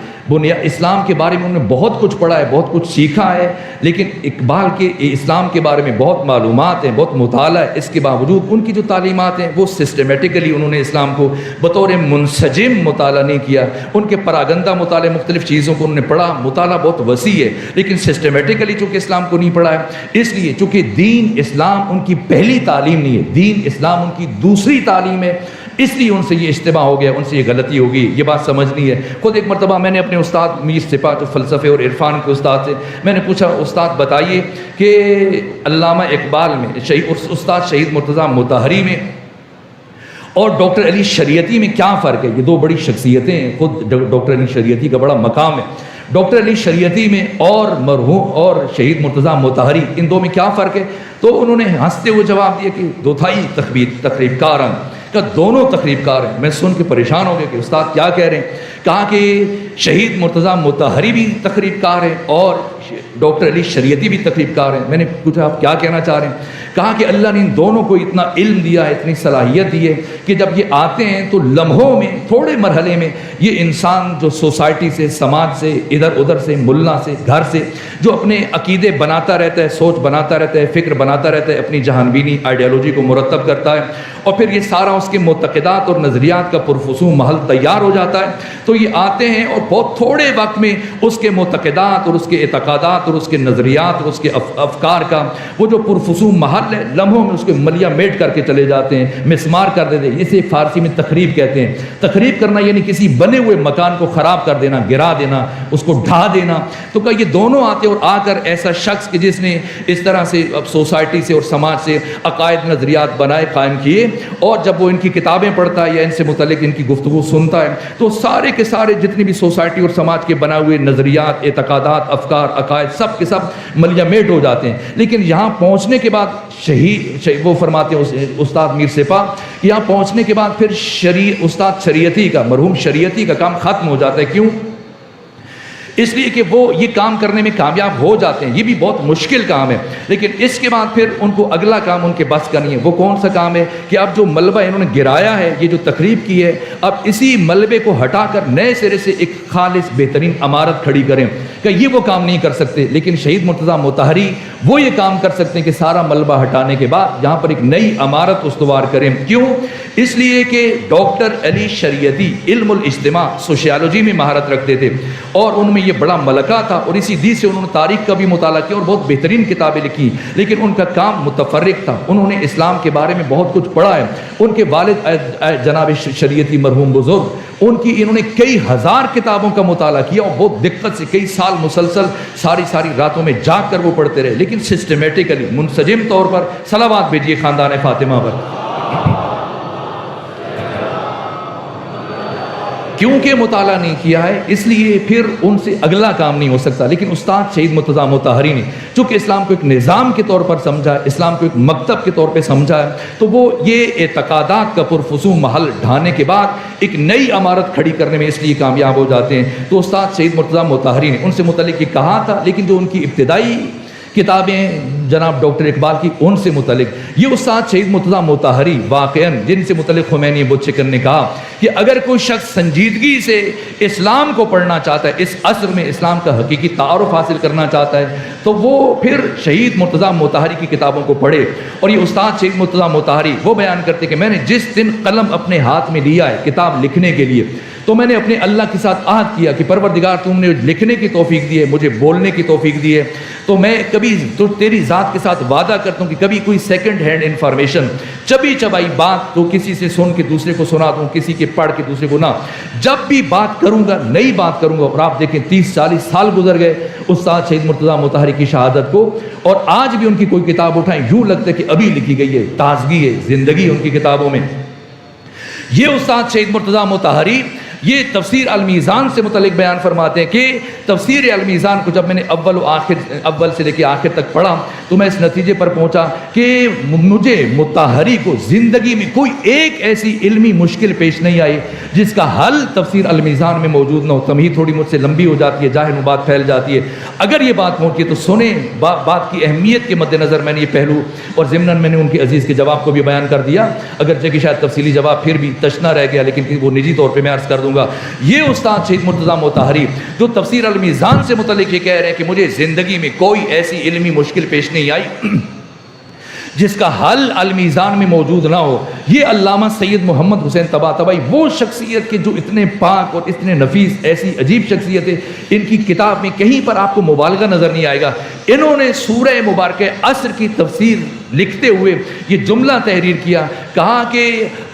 اسلام کے بارے میں انہوں نے بہت کچھ پڑھا ہے بہت کچھ سیکھا ہے لیکن اقبال کے اسلام کے بارے میں بہت معلومات ہیں بہت مطالعہ ہے. اس کے باوجود ان کی جو تعلیمات ہیں وہ سسٹمیٹیکلی انہوں نے اسلام کو بطور منسجم مطالعہ نہیں کیا. ان کے پراگندہ مطالعے مختلف چیزوں کو انہوں نے پڑھا. مطالعہ بہت وسیع ہے لیکن سسٹمیٹیکلی چونکہ اسلام کو نہیں پڑھا ہے اس لیے چونکہ دین اسلام ان کی پہلی تعلیم نہیں ہے دین اسلام ان کی دوسری تعلیم ہے اس لیے ان سے یہ اشتباہ ہو گیا ان سے یہ غلطی ہوگی. یہ بات سمجھنی ہے. خود ایک مرتبہ میں نے اپنے استاد میر سپاہ جو فلسفے اور عرفان کے استاد سے میں نے پوچھا استاد بتائیے کہ علامہ اقبال میں استاد شہید مرتضیٰ مطہری میں اور ڈاکٹر علی شریعتی میں کیا فرق ہے. یہ 2 بڑی شخصیتیں ہیں. خود ڈاکٹر علی شریعتی کا بڑا مقام ہے. ڈاکٹر علی شریعتی میں اور مرحوم اور شہید مرتضیٰ مطہری ان 2 میں کیا فرق ہے. تو انہوں نے ہنستے ہوئے جواب دیا کہ دوتھائی تقریب کار ہیں کہ دونوں تقریب کار ہیں. میں سن کے پریشان ہو گیا کہ استاد کیا کہہ رہے ہیں. کہا کہ شہید مرتضیٰ مطہری بھی تقریب کار ہیں اور ڈاکٹر علی شریعتی بھی تقریب کار ہیں. میں نے پوچھا آپ کیا کہنا چاہ رہے ہیں. کہا کہ اللہ نے ان دونوں کو اتنا علم دیا ہے اتنی صلاحیت دی ہے کہ جب یہ آتے ہیں تو لمحوں میں تھوڑے مرحلے میں یہ انسان جو سوسائٹی سے سماج سے ادھر ادھر سے ملا سے گھر سے جو اپنے عقیدے بناتا رہتا ہے سوچ بناتا رہتا ہے فکر بناتا رہتا ہے اپنی جہان بینی آئیڈیالوجی کو مرتب کرتا ہے اور پھر یہ سارا اس کے معتقدات اور نظریات کا پرفسوں محل تیار ہو جاتا ہے. تو یہ آتے ہیں اور بہت تھوڑے وقت میں اس کے معتقدات اور اس کے اعتقادات اور اس کے نظریات اور اس کے افکار کا وہ جو پرفسوں محل ہے لمحوں میں اس کو ملیا میٹ کر کے چلے جاتے ہیں مسمار کر دیتے ہیں. اسے فارسی میں تخریب کہتے ہیں. تخریب کرنا یعنی کسی بنے ہوئے مکان کو خراب کر دینا گرا دینا اس کو ڈھا دینا. تو کہ یہ دونوں آتے اور آ کر ایسا شخص کہ جس نے اس طرح سے سوسائٹی سے اور سماج سے عقائد نظریات بنائے قائم کیے اور جب وہ ان کی کتابیں پڑھتا ہے یا ان سے متعلق ان کی گفتگو سنتا ہے تو سارے کے سارے جتنی بھی سوسائٹی اور سماج کے بنا ہوئے نظریات اعتقادات افکار عقائد سب کے سب ملیا میٹ ہو جاتے ہیں. لیکن یہاں پہنچنے کے بعد شہید وہ فرماتے ہیں استاد میر سپاہ یہاں پہنچنے کے بعد پھر استاد شریعتی کا مرحوم شریعتی کا کام ختم ہو جاتا ہے. کیوں؟ اس لیے کہ وہ یہ کام کرنے میں کامیاب ہو جاتے ہیں. یہ بھی بہت مشکل کام ہے لیکن اس کے بعد پھر ان کو اگلا کام ان کے بس کا نہیں ہے. وہ کون سا کام ہے کہ اب جو ملبہ انہوں نے گرایا ہے یہ جو تقریب کی ہے اب اسی ملبے کو ہٹا کر نئے سرے سے ایک خالص بہترین عمارت کھڑی کریں. کہ یہ وہ کام نہیں کر سکتے لیکن شہید مرتضیٰ مطہری وہ یہ کام کر سکتے ہیں کہ سارا ملبہ ہٹانے کے بعد یہاں پر ایک نئی عمارت استوار کریں. کیوں؟ اس لیے کہ ڈاکٹر علی شریعتی علم الاجتماع سوشیالوجی میں مہارت رکھتے تھے اور ان میں یہ بڑا ملکہ تھا اور اسی دی سے انہوں نے تاریخ کا بھی مطالعہ کیا اور بہت بہترین کتابیں لکھی. لیکن ان کا کام متفرق تھا. انہوں نے اسلام کے بارے میں بہت کچھ پڑھا ہے. ان کے والد جناب شریعتی مرحوم بزرگ انہوں نے کئی ہزار کتابوں کا مطالعہ کیا اور بہت دقت سے کئی سال مسلسل ساری راتوں میں جاگ کر وہ پڑھتے رہے لیکن سسٹمیٹیکلی منسجم طور پر. صلوات بھیجیے خاندان فاطمہ پر. کیونکہ مطالعہ نہیں کیا ہے اس لیے پھر ان سے اگلا کام نہیں ہو سکتا. لیکن استاد شہید مرتضیٰ مطہری نے چونکہ اسلام کو ایک نظام کے طور پر سمجھا ہے, اسلام کو ایک مکتب کے طور پہ سمجھا ہے, تو وہ یہ اعتقادات کا پرفسوں محل ڈھانے کے بعد ایک نئی عمارت کھڑی کرنے میں اس لیے کامیاب ہو جاتے ہیں. تو استاد شہید مرتضیٰ مطہری نے ان سے متعلق یہ کہا تھا, لیکن جو ان کی ابتدائی کتابیں جناب ڈاکٹر اقبال کی ان سے متعلق یہ استاد شہید مرتضیٰ مطہری واقعاً جن سے متعلق خمینی بت شکن نے کہا کہ اگر کوئی شخص سنجیدگی سے اسلام کو پڑھنا چاہتا ہے, اس عصر میں اسلام کا حقیقی تعارف حاصل کرنا چاہتا ہے, تو وہ پھر شہید مرتضیٰ مطہری کی کتابوں کو پڑھے. اور یہ استاد شہید مرتضیٰ مطہری وہ بیان کرتے کہ میں نے جس دن قلم اپنے ہاتھ میں لیا ہے کتاب لکھنے کے لیے, تو میں نے اپنے اللہ کے ساتھ عہد کیا کہ پروردگار تم نے لکھنے کی توفیق دی ہے, مجھے بولنے کی توفیق دی ہے, تو میں کبھی تو تیری ذات کے ساتھ وعدہ کرتا ہوں کہ کبھی کوئی سیکنڈ ہینڈ انفارمیشن چبی چبائی بات تو کسی سے سن کے دوسرے کو سنا دوں, کسی کے پڑھ کے دوسرے کو نہ, جب بھی بات کروں گا نئی بات کروں گا. اور آپ دیکھیں 30-40 سال گزر گئے استاد شہید مرتضیٰ مطہری کی شہادت کو, اور آج بھی ان کی کوئی کتاب اٹھائیں یوں لگتا ہے کہ ابھی لکھی گئی ہے, تازگی ہے, زندگی ان کی کتابوں میں. یہ استاد شہید مرتضیٰ مطہری یہ تفسیر المیزان سے متعلق بیان فرماتے ہیں کہ تفسیر المیزان کو جب میں نے اول سے لے کے آخر تک پڑھا تو میں اس نتیجے پر پہنچا کہ مجھے مطہری کو زندگی میں کوئی ایک ایسی علمی مشکل پیش نہیں آئی جس کا حل تفسیر المیزان میں موجود نہ ہو. تمہید تھوڑی مجھ سے لمبی ہو جاتی ہے, ظاہر میں بات پھیل جاتی ہے. اگر یہ بات پہنچی تو سنیں, بات کی اہمیت کے مد نظر میں نے یہ پہلو اور ضمناً میں نے ان کے عزیز کے جواب کو بھی بیان کر دیا, اگرچہ کہ شاید تفصیلی جواب پھر بھی تشنا رہ گیا, لیکن وہ نجی طور پہ میں عرض کر دوں گا. یہ استاد شہید مرتضیٰ مطہری جو تفسیر المیزان سے متعلق یہ کہہ رہے ہیں کہ مجھے زندگی میں کوئی ایسی علمی مشکل پیش نہیں آئی جس کا حل المیزان میں موجود نہ ہو. یہ علامہ سید محمد حسین طباطبائی وہ شخصیت کے جو اتنے پاک اور اتنے نفیس ایسی عجیب شخصیت ہے, ان کی کتاب میں کہیں پر آپ کو مبالغہ نظر نہیں آئے گا. انہوں نے سورہ مبارکہ عصر کی تفسیر لکھتے ہوئے یہ جملہ تحریر کیا, کہا کہ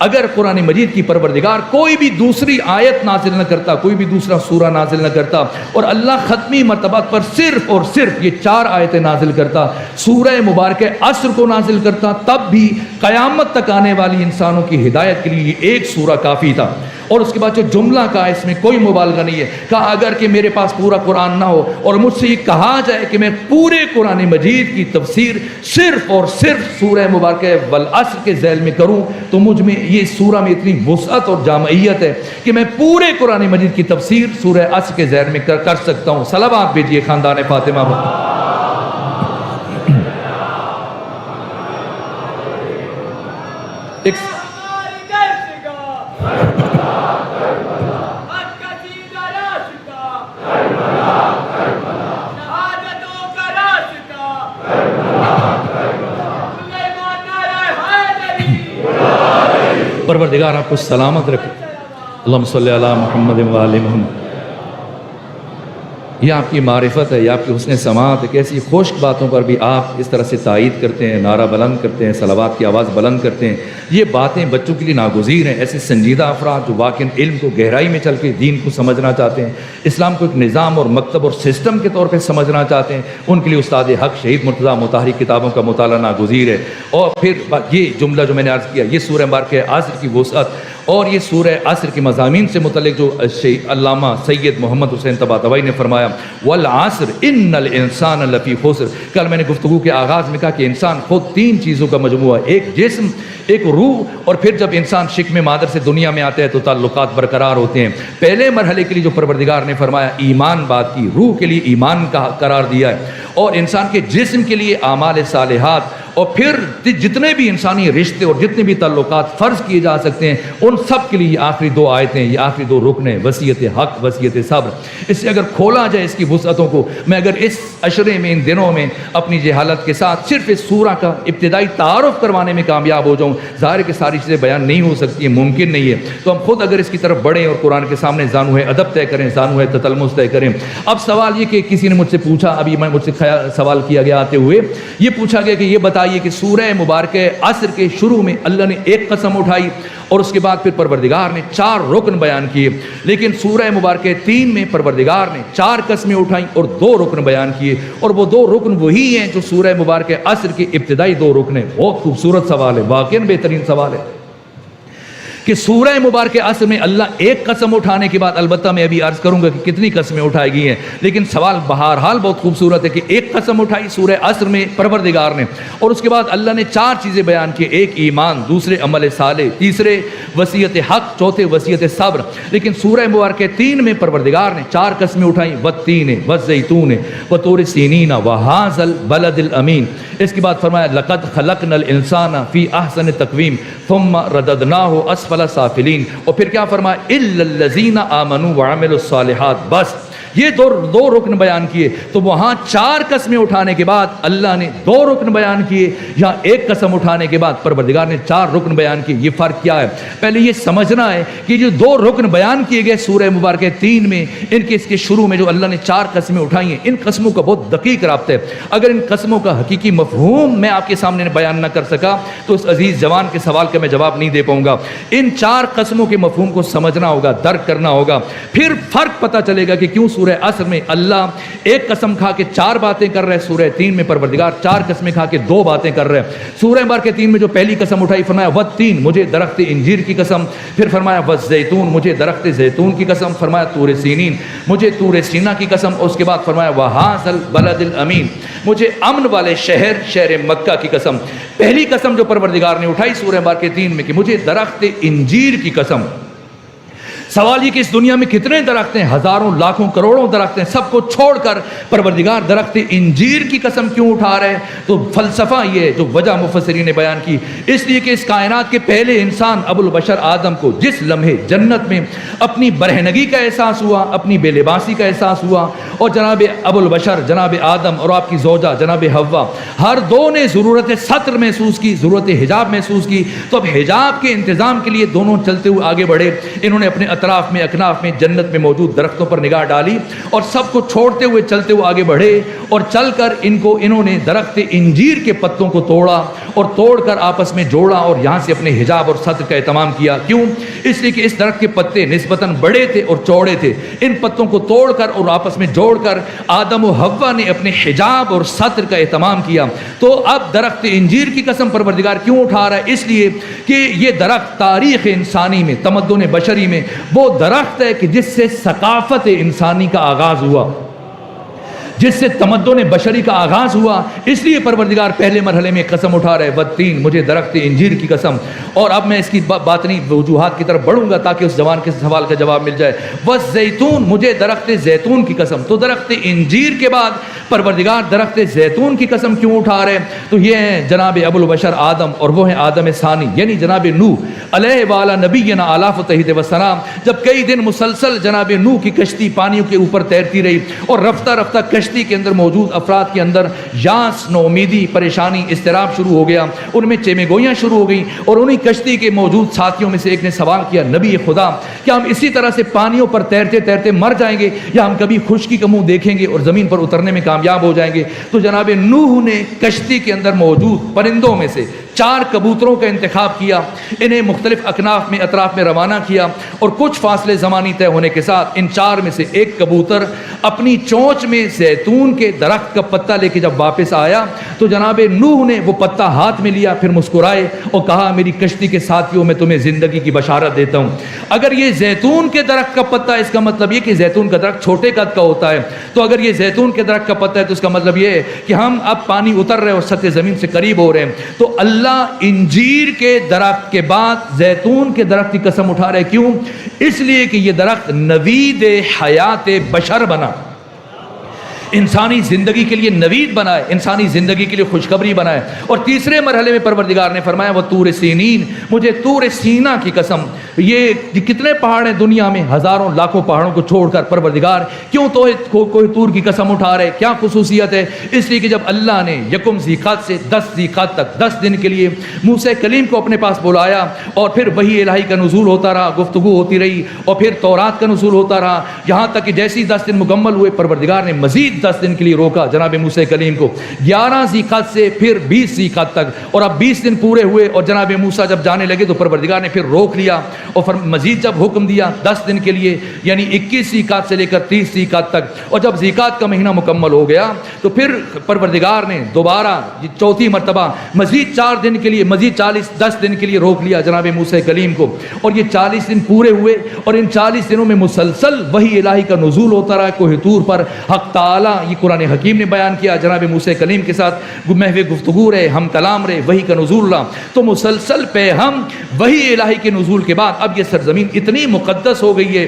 اگر قرآن مجید کی پروردگار کوئی بھی دوسری آیت نازل نہ کرتا, کوئی بھی دوسرا سورہ نازل نہ کرتا, اور اللہ ختمی مرتبات پر صرف اور صرف یہ 4 آیتیں نازل کرتا, سورہ مبارکہ عصر کو نازل کرتا, تب بھی قیامت تک آنے والی انسانوں کی ہدایت کے لیے یہ ایک سورہ کافی تھا. اور اس کے بعد جو جملہ کہا اس میں کوئی مبالغہ نہیں ہے, کہا اگر کہ میرے پاس پورا قرآن نہ ہو اور مجھ سے یہ کہا جائے کہ میں پورے قرآن مجید کی تفسیر صرف اور صرف سورہ مبارکہ والعصر کے ذیل میں کروں, تو مجھ میں یہ سورہ میں اتنی وسعت اور جامعیت ہے کہ میں پورے قرآن مجید کی تفسیر سورہ عصر کے ذیل میں کر سکتا ہوں. صلوات بھیجیے خاندان فاطمہ پر. پروردگار آپ کو سلامت رکھے. اللہم صلی علی محمد و آل محمد. یہ آپ کی معرفت ہے, یہ آپ کی حسن سماعت ہے کہ ایسی خشک باتوں پر بھی آپ اس طرح سے تائید کرتے ہیں, نعرہ بلند کرتے ہیں, صلوات کی آواز بلند کرتے ہیں. یہ باتیں بچوں کے لیے ناگزیر ہیں. ایسے سنجیدہ افراد جو واقعی علم کو گہرائی میں چل کے دین کو سمجھنا چاہتے ہیں, اسلام کو ایک نظام اور مکتب اور سسٹم کے طور پہ سمجھنا چاہتے ہیں, ان کے لیے استاد حق شہید مرتضیٰ مطہری کتابوں کا مطالعہ ناگزیر ہے. اور پھر یہ جملہ جو میں نے عرض کیا, یہ سورہ مبارکہ عصر کی وسعت اور یہ سورہ عصر کے مضامین سے متعلق جو علامہ سید محمد حسین طباطبائی نے فرمایا والعصر ان الانسان لفی خسر. کل میں نے گفتگو کے آغاز میں کہا کہ انسان خود 3 چیزوں کا مجموعہ ہے, ایک جسم, ایک روح, اور پھر جب انسان شکم مادر سے دنیا میں آتا ہے تو تعلقات برقرار ہوتے ہیں. پہلے مرحلے کے لیے جو پروردگار نے فرمایا ایمان بات کی, روح کے لیے ایمان کا قرار دیا ہے, اور انسان کے جسم کے لیے اعمال صالحات, اور پھر جتنے بھی انسانی رشتے اور جتنے بھی تعلقات فرض کیے جا سکتے ہیں ان سب کے لیے یہ آخری 2 آیتیں, یہ آخری 2 رکن ہیں, وصیت حق, وصیت صبر. اس سے اگر کھولا جائے اس کی وسعتوں کو, میں اگر اس عشرے میں ان دنوں میں اپنی جہالت کے ساتھ صرف اس سورہ کا ابتدائی تعارف کروانے میں کامیاب ہو جاؤں, ظاہر کہ ساری چیزیں بیان نہیں ہو سکتی ہیں, ممکن نہیں ہے. تو ہم خود اگر اس کی طرف بڑھیں اور قرآن کے سامنے زانو ہے ادب طے کریں, زانو ہے تتلمس طے کریں. اب سوال یہ کہ کسی نے مجھ سے پوچھا, ابھی مجھ سے سوال کیا گیا آتے ہوئے, یہ پوچھا گیا کہ یہ بتائیے کہ سورہ مبارکہ عصر کے شروع میں اللہ نے ایک قسم اٹھائی اور اس کے بعد پھر پروردگار نے 4 رکن بیان کیے, لیکن سورہ مبارکہ 3 میں پروردگار نے 4 قسمیں اٹھائیں اور 2 رکن بیان کیے, اور وہ 2 رکن وہی ہیں جو سورہ مبارکہ عصر کے ابتدائی 2 رکن ہیں. بہت خوبصورت سوال ہے, واقعاً بہترین سوال ہے. کہ سورہ مبارک عصر میں اللہ ایک قسم اٹھانے کے بعد، البتہ میں ابھی عرض کروں گا کہ کتنی قسمیں اٹھائی گئی ہیں، لیکن سوال بہرحال بہت خوبصورت ہے کہ ایک قسم اٹھائی سورہ عصر میں پروردگار نے، اور اس کے بعد اللہ نے 4 چیزیں بیان کی، ایک ایمان، دوسرے عمل صالح، تیسرے وصیت حق، چوتھے وصیت صبر۔ لیکن سورہ مبارک 3 میں پروردگار نے 4 قسمیں اٹھائیں، والتین والزیتون وطور سینین وہذا البلد الامین۔ اس کے بعد فرمایا لقد خلقنا الانسان فی احسن تقویم ثم رددناہ اسفل سافلین، اور پھر کیا فرمایا الا الذین آمنوا وعملوا الصالحات۔ بس یہ دو رکن بیان کیے، تو وہاں 4 قسمیں اٹھانے کے بعد اللہ نے 2 رکن بیان کیے، یہاں ایک قسم اٹھانے کے بعد پروردگار نے 4 رکن بیان کیے۔ یہ فرق کیا ہے؟ پہلے یہ سمجھنا ہے کہ جو 2 رکن بیان کیے گئے سورہ مبارک 3 میں، اس کے شروع میں جو اللہ نے 4 قسمیں اٹھائی ہیں، ان قسموں کا بہت دقیق رابطہ ہے۔ اگر ان قسموں کا حقیقی مفہوم میں آپ کے سامنے بیان نہ کر سکا تو اس عزیز جوان کے سوال کا میں جواب نہیں دے پاؤں گا۔ ان 4 قسموں کے مفہوم کو سمجھنا ہوگا، درک کرنا ہوگا، پھر فرق پتہ چلے گا کہ کیوں سورہ عصر میں اللہ ایک قسم کھا کے 4 باتیں کر رہے، سورہ 3 میں پروردگار 4 قسمیں کھا کے 2 باتیں کر رہے۔ سورہ مبارکہ 3 میں جو پہلی قسم اٹھائی فرمایا والتین، مجھے درخت انجیر کی قسم، پھر فرمایا والزیتون، مجھے درخت زیتون کی قسم، فرمایا طور سینین، مجھے طور سینا کی قسم، اور اس کے بعد فرمایا وہذا البلد الامین، مجھے امن والے شہر مکہ کی قسم۔ پہلی قسم جو پروردگار نے اٹھائی سورہ مبارکہ 3 میں کہ مجھے درخت انجیر کی قسم۔ سوال یہ کہ اس دنیا میں کتنے درخت ہیں، ہزاروں لاکھوں کروڑوں درخت ہیں، سب کو چھوڑ کر پروردگار درخت انجیر کی قسم کیوں اٹھا رہے؟ تو فلسفہ یہ ہے جو وجہ مفسرین نے بیان کی، اس لیے کہ اس کائنات کے پہلے انسان ابو البشر آدم کو جس لمحے جنت میں اپنی برہنگی کا احساس ہوا، اپنی بے لباسی کا احساس ہوا، اور جناب ابو البشر جناب آدم اور آپ کی زوجہ جناب حوا ہر دو نے ضرورت ستر محسوس کی، ضرورت حجاب محسوس کی، تو اب حجاب کے انتظام کے لیے دونوں چلتے ہوئے آگے بڑھے۔ انہوں نے اپنے اطراف میں اکناف میں جنت میں موجود درختوں پر نگاہ ڈالی اور سب کو چھوڑتے ہوئے چلتے ہوئے آگے بڑھے، اور چل کر انہوں نے درخت انجیر کے پتوں کو توڑا اور توڑ کر آپس میں جوڑا اور یہاں سے اپنے حجاب اور ستر کا اہتمام کیا۔ کیوں؟ اس لیے کہ اس درخت کے پتے نسبتاً بڑے تھے اور چوڑے تھے۔ ان پتوں کو توڑ کر اور آپس میں جوڑ کر آدم و حوا نے اپنے حجاب اور ستر کا اہتمام کیا۔ تو اب درخت انجیر کی قسم پروردگار کیوں اٹھا رہا ہے؟ اس لیے کہ یہ درخت تاریخ انسانی میں، تمدن بشری میں وہ درخت ہے کہ جس سے ثقافت انسانی کا آغاز ہوا، جس سے تمدن بشری کا آغاز ہوا۔ اس لیے پروردگار پہلے مرحلے میں قسم اٹھا رہے والتین، مجھے درخت انجیر کی قسم۔ اور اب میں اس کی باطنی وجوہات کی طرف بڑھوں گا تاکہ اس جوان کے سوال کا جواب مل جائے۔ والزیتون، مجھے درخت زیتون کی قسم۔ تو درخت انجیر کے بعد پروردگار درخت زیتون کی قسم کیوں اٹھا رہے ہیں؟ تو یہ ہیں جناب ابو البشر آدم، اور وہ ہیں آدم ثانی یعنی جناب نوح علیہ وعلی نبینا آلاف تحید وسلام۔ جب کئی دن مسلسل جناب نوح کی کشتی پانیوں کے اوپر تیرتی رہی اور رفتہ رفتہ کشتی کے اندر موجود افراد کے اندر یاس، نومیدی، پریشانی، اضطراب شروع ہو گیا، ان میں چیمے گوئیاں شروع ہو گئیں، اور انہی کشتی کے موجود ساتھیوں میں سے ایک نے سوال کیا، نبی خدا کیا ہم اسی طرح سے پانیوں پر تیرتے تیرتے مر جائیں گے یا ہم کبھی خشکی کا منہ دیکھیں گے اور زمین پر اترنے میں کامیاب ہو جائیں گے؟ تو جناب نوح نے کشتی کے اندر موجود پرندوں میں سے 4 کبوتروں کا انتخاب کیا، انہیں مختلف اکناف میں اطراف میں روانہ کیا، اور کچھ فاصلے زمانی طے ہونے کے ساتھ ان 4 میں سے ایک کبوتر اپنی چونچ میں زیتون کے درخت کا پتہ لے کے جب واپس آیا تو جناب نوح نے وہ پتہ ہاتھ میں لیا، پھر مسکرائے اور کہا، میری کشتی کے ساتھیوں میں تمہیں زندگی کی بشارت دیتا ہوں۔ اگر یہ زیتون کے درخت کا پتہ، اس کا مطلب یہ کہ زیتون کا درخت چھوٹے قد کا ہوتا ہے، تو اگر یہ زیتون کے درخت کا پتہ ہے تو اس کا مطلب یہ ہے کہ ہم اب پانی اتر رہے اور سطح زمین سے قریب ہو رہے ہیں۔ تو اللہ انجیر کے درخت کے بعد زیتون کے درخت کی قسم اٹھا رہے۔ کیوں؟ اس لیے کہ یہ درخت نوید حیات بشر بنا، انسانی زندگی کے لیے نوید بنائے، انسانی زندگی کے لیے خوشخبری بنائے۔ اور تیسرے مرحلے میں پروردگار نے فرمایا وہ طور سینین، مجھے طور سینا کی قسم۔ یہ کتنے پہاڑ ہیں دنیا میں، ہزاروں لاکھوں پہاڑوں کو چھوڑ کر پروردگار کیوں کوہ طور کی قسم اٹھا رہے؟ کیا خصوصیت ہے؟ اس لیے کہ جب اللہ نے یکم ذیقات سے 10 ذیقات تک 10 دن کے لیے موسیٰ کلیم کو اپنے پاس بلایا، اور پھر وحی الہی کا نزول ہوتا رہا، گفتگو ہوتی رہی، اور پھر تورات کا نزول ہوتا رہا، یہاں تک کہ جیسی 10 دن مکمل ہوئے پروردگار نے مزید 10 دن کے لیے روکا جناب موسیٰ کلیم کو، 11 ذیقعد سے پھر 20 ذیقعد تک، اور اب 20 دن پورے ہوئے اور جناب موسیٰ جب جانے لگے تو پروردگار نے پھر روک لیا اور مزید جب حکم دیا 10 دن کے لیے، یعنی 21 ذیقعد سے لے کر 30 ذیقعد تک، اور جب ذیقعد کا مہینہ مکمل ہو گیا تو پھر پروردگار نے دوبارہ چوتھی مرتبہ مزید 4 دن کے لیے، مزید 10 دن کے لیے روک لیا جناب موسیٰ کلیم کو، اور یہ 40 دن پورے ہوئے، اور ان 40 دنوں میں مسلسل وحی الہی کا نزول ہوتا رہا کوہ طور پر۔ حق تعالیٰ، یہ قرآن حکیم نے بیان کیا، جناب موسیٰ کلیم کے ساتھ محو گفتگو رہے، ہم کلام رہے، وحی کا نزول رہا، تو مسلسل پیغام وحی الہی کے نزول کے بعد اب یہ سرزمین اتنی مقدس ہو گئی ہے،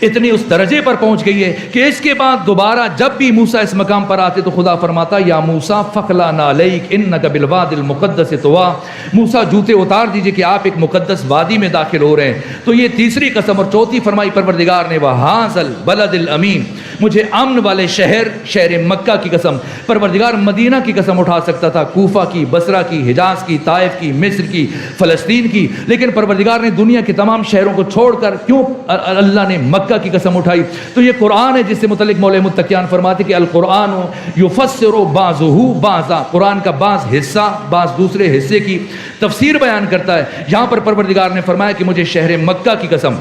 اتنی اس درجے پر پہنچ گئی ہے کہ اس کے بعد دوبارہ جب بھی موسیٰ اس مقام پر آتے تو خدا فرماتا یا موسیٰ فخلا نعلیک انک بالوادی المقدس طویٰ، موسیٰ جوتے اتار دیجئے کہ آپ ایک مقدس وادی میں داخل ہو رہے ہیں۔ تو یہ تیسری قسم، اور چوتھی فرمائی پروردگار نے وہذا البلد الامین، مجھے امن والے شہر مکہ کی قسم۔ پروردگار مدینہ کی قسم اٹھا سکتا تھا، کوفہ کی، بصرہ کی، حجاز کی، طائف کی، مصر کی، فلسطین کی، لیکن پروردگار نے دنیا کے تمام شہروں کو چھوڑ کر کیوں اللہ نے مکہ کی قسم اٹھائی؟ تو یہ قرآن ہے جس سے متعلق مولا متقیان فرماتے کہ القرآن یفسر بعضہ بعضا، قرآن کا بعض حصہ بعض دوسرے حصے کی تفسیر بیان کرتا ہے۔ یہاں پر پروردگار نے فرمایا کہ مجھے شہر مکہ کی قسم،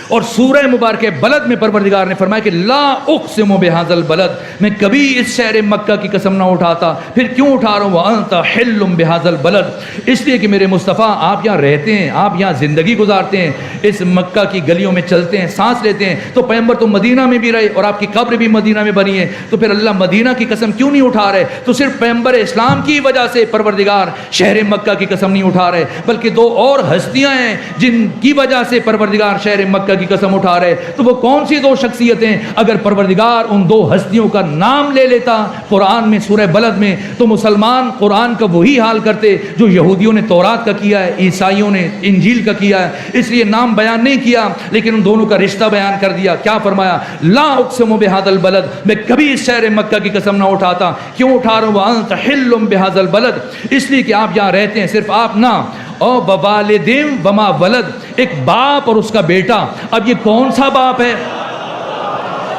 اور سورہ مبارکہ بلد میں پروردگار نے فرمایا کہ لا اقسم بہذا البلد، میں کبھی اس شہر مکہ کی قسم نہ اٹھاتا۔ پھر کیوں اٹھا رہا ہوں؟ وانت حل بہذا البلد، اس لیے کہ میرے مصطفیٰ آپ یہاں رہتے ہیں، آپ یہاں زندگی گزارتے ہیں، اس مکہ کی گلیوں میں چلتے ہیں، سانس لیتے ہیں، تو پیغمبر تو مدینہ میں بھی رہے اور آپ کی قبر بھی مدینہ میں بنی ہے، تو پھر اللہ مدینہ کی قسم کیوں نہیں اٹھا رہے؟ تو صرف پیغمبر اسلام کی وجہ سے پروردگار شہر مکہ کی قسم نہیں اٹھا رہے، بلکہ 2 اور ہستیاں ہیں جن کی وجہ سے پروردگار شہر مکہ کی قسم اٹھا رہے۔ تو وہ کون سی 2 شخصیتیں؟ اگر پروردگار ان 2 ہستیوں کا نام لے لیتا قرآن میں سورہ بلد میں تو مسلمان قرآن کا وہی حال کرتے جو یہودیوں نے تورات کا کیا ہے، عیسائیوں نے انجیل کا کیا ہے۔ اس لیے نام بیان نہیں کیا لیکن ان دونوں کا رشتہ بیان کر دیا۔ کیا فرمایا؟ لا اقسم بہذا البلد، میں کبھی اس شہر مکہ کی قسم نہ اٹھاتا۔ کیوں اٹھا رہا ہوں؟ وانت حل بہذا البلد، اس لیے کہ آپ یہاں رہتے ہیں، صرف آپ نہ، او بوالدین وما ولد، ایک باپ اور اس کا بیٹا۔ اب یہ کون سا باپ ہے؟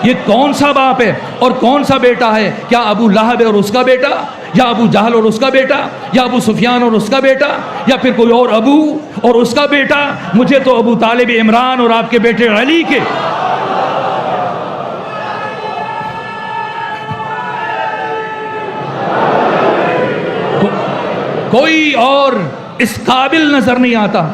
یہ کون سا باپ ہے اور کون سا بیٹا ہے؟ کیا ابو لہب اور اس کا بیٹا، یا ابو جہل اور اس کا بیٹا، یا ابو سفیان اور اس کا بیٹا، یا پھر کوئی اور ابو اور اس کا بیٹا؟ مجھے تو ابو طالب عمران اور آپ کے بیٹے علی کے کوئی اور اس قابل نظر نہیں آتا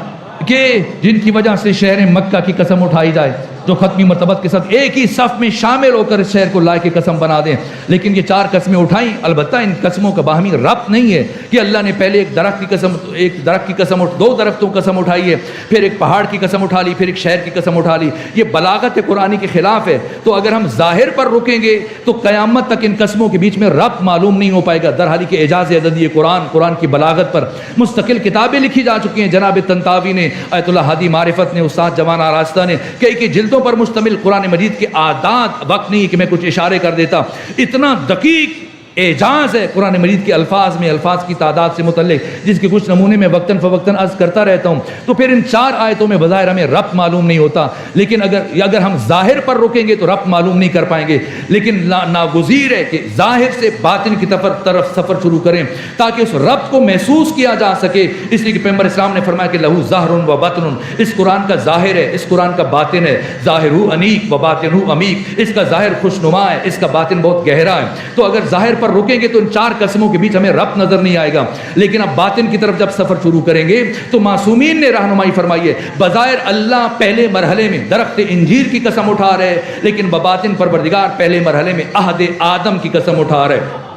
کہ جن کی وجہ سے شہر مکہ کی قسم اٹھائی جائے، جو ختمی مرتبت کے ساتھ ایک ہی صف میں شامل ہو کر اس شہر کو لائے کے قسم بنا دیں۔ لیکن یہ 4 قسمیں اٹھائیں، البتہ ان قسموں کا باہمی ربط نہیں ہے کہ اللہ نے پہلے ایک درخت کی قسم 2 درختوں کی قسم اٹھائی ہے، پھر ایک پہاڑ کی قسم اٹھا لی، پھر ایک شہر کی قسم اٹھا لی۔ یہ بلاغت قرآنی کے خلاف ہے۔ تو اگر ہم ظاہر پر رکیں گے تو قیامت تک ان قسموں کے بیچ میں ربط معلوم نہیں ہو پائے گا، درحالی کہ اعجاز عددی قرآن کی بلاغت پر مستقل کتابیں لکھی جا چکی ہیں۔ جناب طنطاوی نے، آیت اللہ ہادی معرفت نے، استاد جوان آراستہ نے، کئی جلدوں پر مشتمل قرآن مجید کے اعداد، وقت نہیں کہ میں کچھ اشارے کر دیتا، اتنا دقیق اعجاز ہے قرآن مجید کے الفاظ میں، الفاظ کی تعداد سے متعلق، جس کے کچھ نمونے میں وقتاً فوقتاً عرض کرتا رہتا ہوں۔ تو پھر ان 4 آیتوں میں بظاہر ہمیں ربط معلوم نہیں ہوتا، لیکن اگر ہم ظاہر پر رکیں گے تو ربط معلوم نہیں کر پائیں گے۔ لیکن ناگزیر ہے کہ ظاہر سے باطن کی طرف سفر شروع کریں تاکہ اس ربط کو محسوس کیا جا سکے۔ اس لیے کہ پیغمبر اسلام نے فرمایا کہ لہو ظاہر و باطن، اس قرآن کا ظاہر ہے، اس قرآن کا باطن ہے، ظاہر انیق و باطن عمیق، اس کا ظاہر خوشنما ہے، اس کا باطن بہت گہرا ہے۔ تو اگر ظاہر پر رکیں گے تو ان 4 قسموں کے بیچ ہمیں ربط نظر نہیں آئے گا، لیکن اب باطن کی طرف جب سفر شروع کریں گے تو معصومین نے رہنمائی فرمائی ہے۔ بظاہر اللہ پہلے مرحلے میں درخت انجیر کی قسم اٹھا رہے، لیکن بباطن پروردگار پہلے مرحلے میں عہد آدم کی قسم اٹھا رہے۔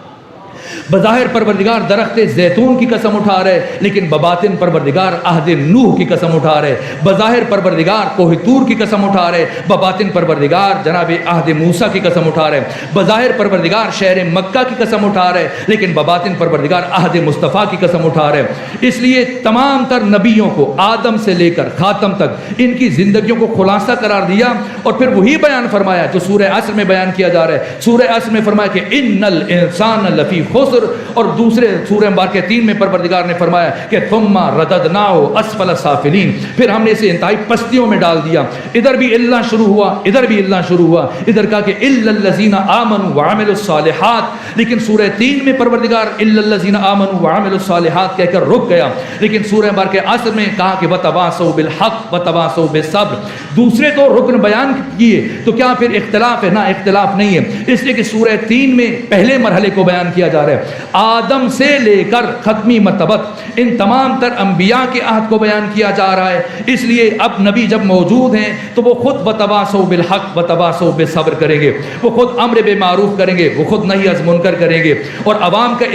بظاہر پروردگار درخت زیتون کی قسم اٹھا رہے، لیکن بباطن پروردگار عہد نوح کی قسم اٹھا رہے۔ بظاہر پروردگار کوہ طور کی قسم اٹھا رہے، بباطن پروردگار جناب عہد موسیٰ کی قسم اٹھا رہے۔ بظاہر پروردگار شہر مکہ کی قسم اٹھا رہے، لیکن بباطن پروردگار عہد مصطفیٰ کی قسم اٹھا رہے۔ اس لیے تمام تر نبیوں کو آدم سے لے کر خاتم تک ان کی زندگیوں کو خلاصہ قرار دیا اور پھر وہی بیان فرمایا جو سورہ عصر میں بیان کیا جا رہا ہے۔ سورہ عصر میں فرمایا کہ ان الانسان لفی خسر، والعصر، اور دوسرے سورہ مبارکہ 3 میں پروردگار نے فرمایا کہ ثم رددناه اسفل سافلین، پھر ہم نے اسے انتہائی پستیوں میں ڈال دیا. ادھر بھی اللہ شروع ہوا، ادھر بھی اللہ شروع ہوا، ادھر کہا کہ الا الذین آمنوا وعملوا الصالحات، لیکن سورہ 3 میں پروردگار الا الذین آمنوا وعملوا الصالحات کہہ کر رک گیا. لیکن سورہ مبارکہ عصر میں کہا کہ وتواصوا بالحق وتواصوا بالصبر. دوسرے تو رکن بیان کیے، تو کیا پھر اختلاف ہے؟ نہ اختلاف نہیں ہے، اس لیے کہ سورہ 3 میں پہلے مرحلے کو بیان کیا جا رہا ہے. آدم سے لے کر ختمی مرتبت ان تمام تر انبیاء کے عہد کو بیان کیا جا رہا ہے. اس لیے اب نبی جب موجود ہیں تو وہ خود وتواصوا بالحق وتواصوا بالصبر کریں گے، وہ خود امر بالمعروف کریں گے، وہ خود نہی از منکر کریں گے. اور عوام کا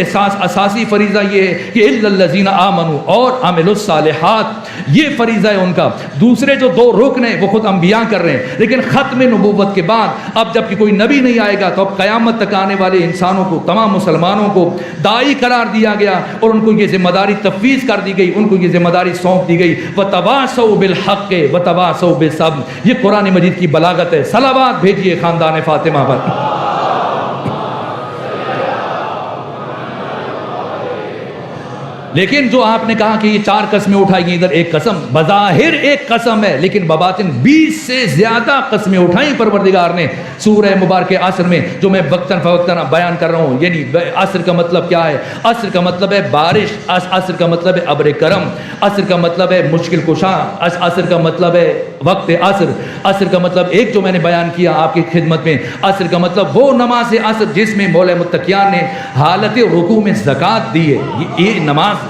اساسی فریضہ یہ ہے کہ الا الذین آمنوا اور عملوا الصالحات، یہ فریضہ ہے ان کا. دوسرے جو 2 رکن ہیں وہ خود انبیاء کر رہے ہیں. لیکن ختم نبوت کے بعد اب جب کہ کوئی نبی نہیں آئے گا تو اب قیامت تک آنے والے انسانوں کو، تمام مسلمانوں کو داعی قرار دیا گیا اور ان کو یہ ذمہ داری تفویض کر دی گئی، ان کو یہ ذمہ داری سونپ دی گئی. وتواصوا بالحق وتواصوا بالصبر، یہ قرآن مجید کی بلاغت ہے. صلوات بھیجیے خاندان فاطمہ پر. لیکن جو آپ نے کہا کہ یہ 4 قسمیں اٹھائی گئی، ادھر ایک قسم، بظاہر ایک قسم ہے لیکن بباطن 20 سے زیادہ قسمیں اٹھائیں پروردگار نے سورہ مبارکہ عصر میں، جو میں وقتاً فوقتاً بیان کر رہا ہوں. یعنی عصر کا مطلب کیا ہے؟ عصر کا مطلب ہے بارش، عصر کا مطلب ہے ابر کرم، عصر کا مطلب ہے مشکل کشا، عصر کا مطلب ہے وقت عصر. عصر کا مطلب ایک جو میں نے بیان کیا آپ کی خدمت میں، عصر کا مطلب وہ نماز عصر جس میں مولا متقیان نے حالت رکوع میں زکوٰۃ دی ہے. یہ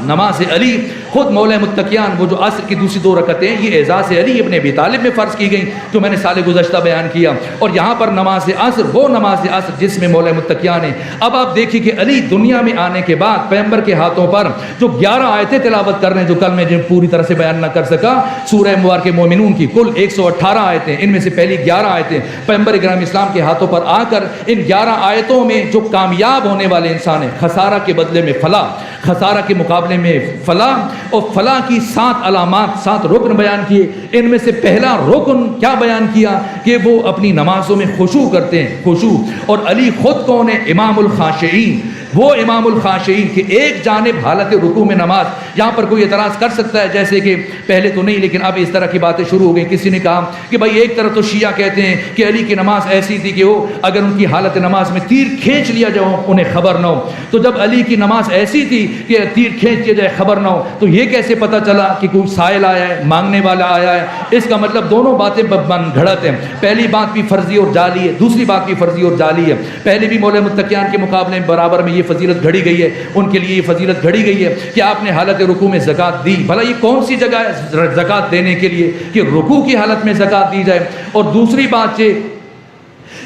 نماز علی، خود مولا متقیان وہ جو عصر کی دوسری 2 رکعتیں یہ اعزاز علی ابن ابی طالب میں فرض کی گئیں، جو میں نے سال گزشتہ بیان کیا. اور یہاں پر نماز عصر وہ نماز عصر جس میں مولا متقیان نے، اب آپ دیکھیے کہ علی دنیا میں آنے کے بعد پیغمبر کے ہاتھوں پر جو 11 آیتیں تلاوت کر رہے ہیں، جو کل میں پوری طرح سے بیان نہ کر سکا، سورہ مبارکہ مومنون کی کل 118 آیتیں، ان میں سے پہلی 11 آیتیں پیغمبر اکرم اسلام کے ہاتھوں پر آ کر ان 11 آیتوں میں جو کامیاب ہونے والے انسان ہیں، خسارہ کے بدلے میں فلاح، خسارہ کے مقابلے میں فلاح، اور فلاح کی 7 علامات، 7 رکن بیان کیے. ان میں سے پہلا رکن کیا بیان کیا کہ وہ اپنی نمازوں میں خشوع کرتے ہیں. خشوع، اور علی خود کون ہے؟ امام الخاشعین، وہ امام الخاشعین کہ ایک جانب حالت رکوع میں نماز. یہاں پر کوئی اعتراض کر سکتا ہے جیسے کہ پہلے تو نہیں لیکن اب اس طرح کی باتیں شروع ہو گئی. کسی نے کہا کہ بھائی ایک طرف تو شیعہ کہتے ہیں کہ علی کی نماز ایسی تھی کہ وہ اگر ان کی حالت نماز میں تیر کھینچ لیا جائے انہیں خبر نہ ہو. تو جب علی کی نماز ایسی تھی کہ تیر کھینچ لیا جائے خبر نہ ہو، تو یہ کیسے پتہ چلا کہ کوئی سائل آیا ہے، مانگنے والا آیا ہے؟ اس کا مطلب دونوں باتیں بن گھڑت ہیں. پہلی بات بھی فرضی اور جعلی ہے، دوسری بات بھی فرضی اور جعلی ہے. پہلے بھی مولا متقیان کے مقابلے میں برابر میں یہ فضیلت گھڑی گئی ہے، ان کے لیے یہ فضیلت گھڑی گئی ہے کہ آپ نے حالت رکوع میں زکوٰۃ دی. بھلا یہ کون سی جگہ ہے زکوٰۃ دینے کے لیے کہ رکوع کی حالت میں زکوٰۃ دی جائے؟ اور دوسری بات یہ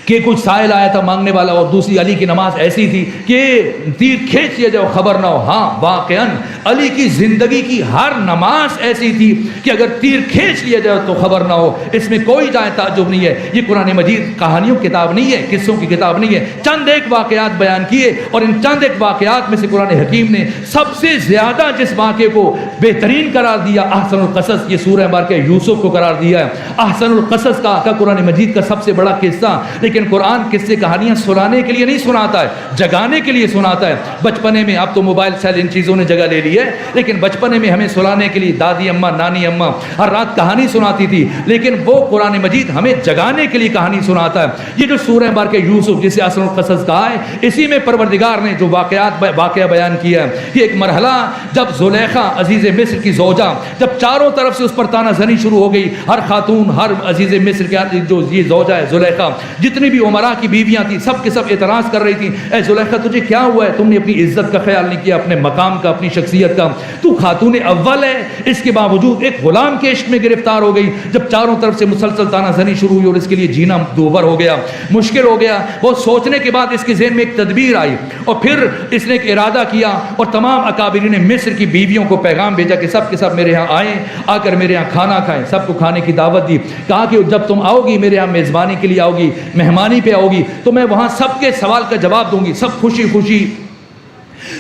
کہ کچھ سائل آیا تھا مانگنے والا، اور دوسری علی کی نماز ایسی تھی کہ تیر کھینچ لیا جائے خبر نہ ہو. ہاں واقعاً علی کی زندگی کی ہر نماز ایسی تھی کہ اگر تیر کھینچ لیا جائے تو خبر نہ ہو. اس میں کوئی جائے تعجب نہیں ہے. یہ قرآن مجید کہانیوں کی کتاب نہیں ہے، قصوں کی کتاب نہیں ہے. چند ایک واقعات بیان کیے، اور ان چند ایک واقعات میں سے قرآن حکیم نے سب سے زیادہ جس واقعے کو بہترین قرار دیا احسن القصص، یہ سورہ مبارکہ یوسف کو قرار دیا ہے. احسن القصص کا قرآن مجید کا سب سے بڑا قصہ. لیکن قرآن قصے کہانیاں سنانے کے لیے نہیں سناتا ہے، جگانے کے لیے سناتا ہے. بچپنے میں اب تو موبائل سیل ان چیزوں نے جگہ لے لی ہے، لیکن بچپنے میں ہمیں سنانے کے لیے دادی اماں، نانی اماں ہر رات کہانی سناتی تھی. لیکن وہ قرآن مجید ہمیں جگانے کے لیے کہانی سناتا ہے. یہ جو سورہ مبارکہ یوسف جسے احسن القصص کہا ہے، اسی میں پروردگار نے جو واقعہ بیان کیا ہے. یہ ایک مرحلہ جب زلیخا عزیز مصر کی زوجہ، جب چاروں طرف سے اس پر تانا زنی شروع ہو گئی، ہر خاتون، ہر عزیز مصر کے جو یہ زوجہ ہے زلیخا، جتنی بھی عمرا کی بیویاں تھیں سب کے سب اعتراض کر رہی تھیں، اے زلیخا تجھے کیا ہوا ہے؟ تم نے اپنی عزت کا خیال نہیں کیا، اپنے مقام کا، اپنی شخصیت کا. تو خاتون اول ہے، اس کے باوجود ایک غلام کے عشق میں گرفتار ہو گئی. جب چاروں طرف سے مسلسل تانا زنی شروع ہوئی اور اس کے لیے جینا دوبر ہو گیا، مشکل ہو گیا. وہ سوچنے کے بعد اس کے ذہن میں ایک تدبیر آئی، اور پھر اس نے ایک ارادہ کیا اور تمام اکابرین مصر کی بیویوں کو پیغام بھیجا کہ سب کے سب میرے ہاں آئیں، آ کر میرے ہاں کھانا کھائیں. سب کو کھانے کی دعوت دی. کہا کہ جب تم آؤ گی میرے ہاں میزبانی کے لیے آؤ گی، مہمانی پہ آؤ گی، تو میں وہاں سب کے سوال کا جواب دوں گی. سب خوشی خوشی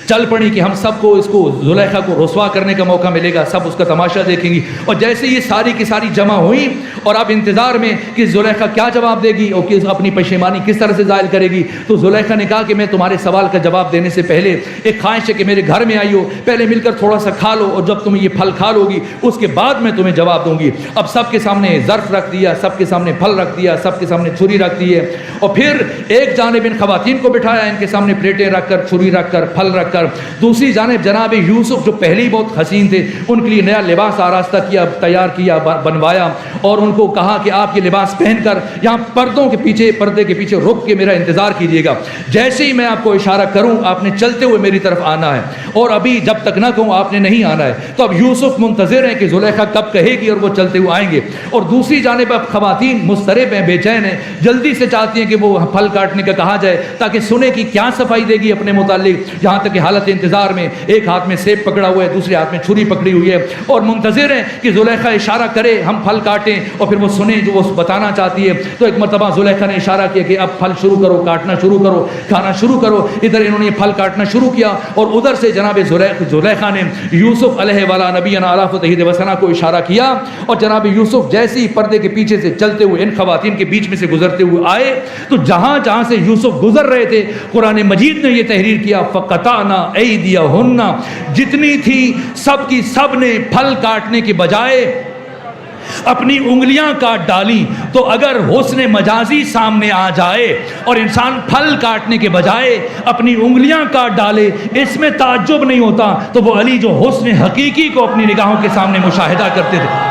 چل پڑی کہ ہم سب کو اس کو زلیخا کو رسوا کرنے کا موقع ملے گا, سب اس کا تماشا دیکھیں گی. اور جیسے یہ ساری کی ساری جمع ہوئی اور اب انتظار میں کہ زلیخا کیا جواب دے گی اور کہ اپنی پشیمانی کس طرح سے ظاہر کرے گی, تو زلیخا نے کہا کہ میں تمہارے سوال کا جواب دینے سے پہلے ایک خواہش ہے کہ میرے گھر میں آئی ہو, پہلے مل کر تھوڑا سا کھا لو, اور جب تم یہ پھل کھا لو گی اس کے بعد میں تمہیں جواب دوں گی. اب سب کے سامنے ظرف رکھ دیا, سب کے سامنے پھل رکھ دیا, سب کے سامنے چھری رکھ دی ہے, اور پھر ایک جانب ان خواتین کو بٹھایا, ان کے سامنے پلیٹیں رکھ کر, چھری رکھ کر, پھل رکھ کر. دوسری جانب جناب یوسف جو پہلے ہی بہت حسین تھے, ان کے لیے نیا لباس آراستہ کیا, تیار کیا, بنوایا, اور ان کو کہا کہ آپ یہ لباس پہن کر یہاں پردے کے پیچھے رک کے میرا انتظار کیجیے گا. جیسے ہی میں آپ کو اشارہ کروں آپ نے چلتے ہوئے میری طرف آنا ہے, اور ابھی جب تک نہ کہوں آپ نے نہیں آنا ہے. تو اب یوسف منتظر ہیں کہ زلیخا کب کہے گی اور وہ چلتے ہوئے آئیں گے. اور دوسری جانب اب خواتین مضطرب ہیں, بے چین ہیں, جلدی سے چاہتی ہیں کہ وہ پھل کاٹنے کا کہا جائے تاکہ سنے کہ کیا صفائی دے گی اپنے متعلق. یہاں تک کہ حالت انتظار میں ایک ہاتھ میں سیب پکڑا ہوا ہے, دوسرے ہاتھ میں چھری پکڑی ہوئی ہے, اور منتظر ہیں کہ زلیخا اشارہ کرے ہم پھل کاٹیں اور پھر وہ سنیں جو وہ بتانا چاہتی ہے. تو ایک مرتبہ زلیخا نے اشارہ کیا کہ اب پھل شروع کرو, کاٹنا شروع کرو, کھانا شروع کرو. ادھر انہوں نے پھل کاٹنا شروع کیا, اور ادھر سے جناب زلیخا نے یوسف علیہ والا نبینا علیہ تحید وسنا کو اشارہ کیا, اور جناب یوسف جیسے ہی پردے کے پیچھے سے چلتے ہوئے ان خواتین کے بیچ میں سے گزرتے ہوئے آئے, تو جہاں جہاں سے یوسف گزر رہے تھے قرآن مجید نے یہ تحریر کیا فقطعنا ایدیہن, جتنی تھی سب کی سب نے پھل کاٹنے کے بجائے اپنی انگلیاں کاٹ ڈالی. تو اگر حسن مجازی سامنے آ جائے اور انسان پھل کاٹنے کے بجائے اپنی انگلیاں کاٹ ڈالے, اس میں تعجب نہیں ہوتا. تو وہ علی جو حسن حقیقی کو اپنی نگاہوں کے سامنے مشاہدہ کرتے تھے.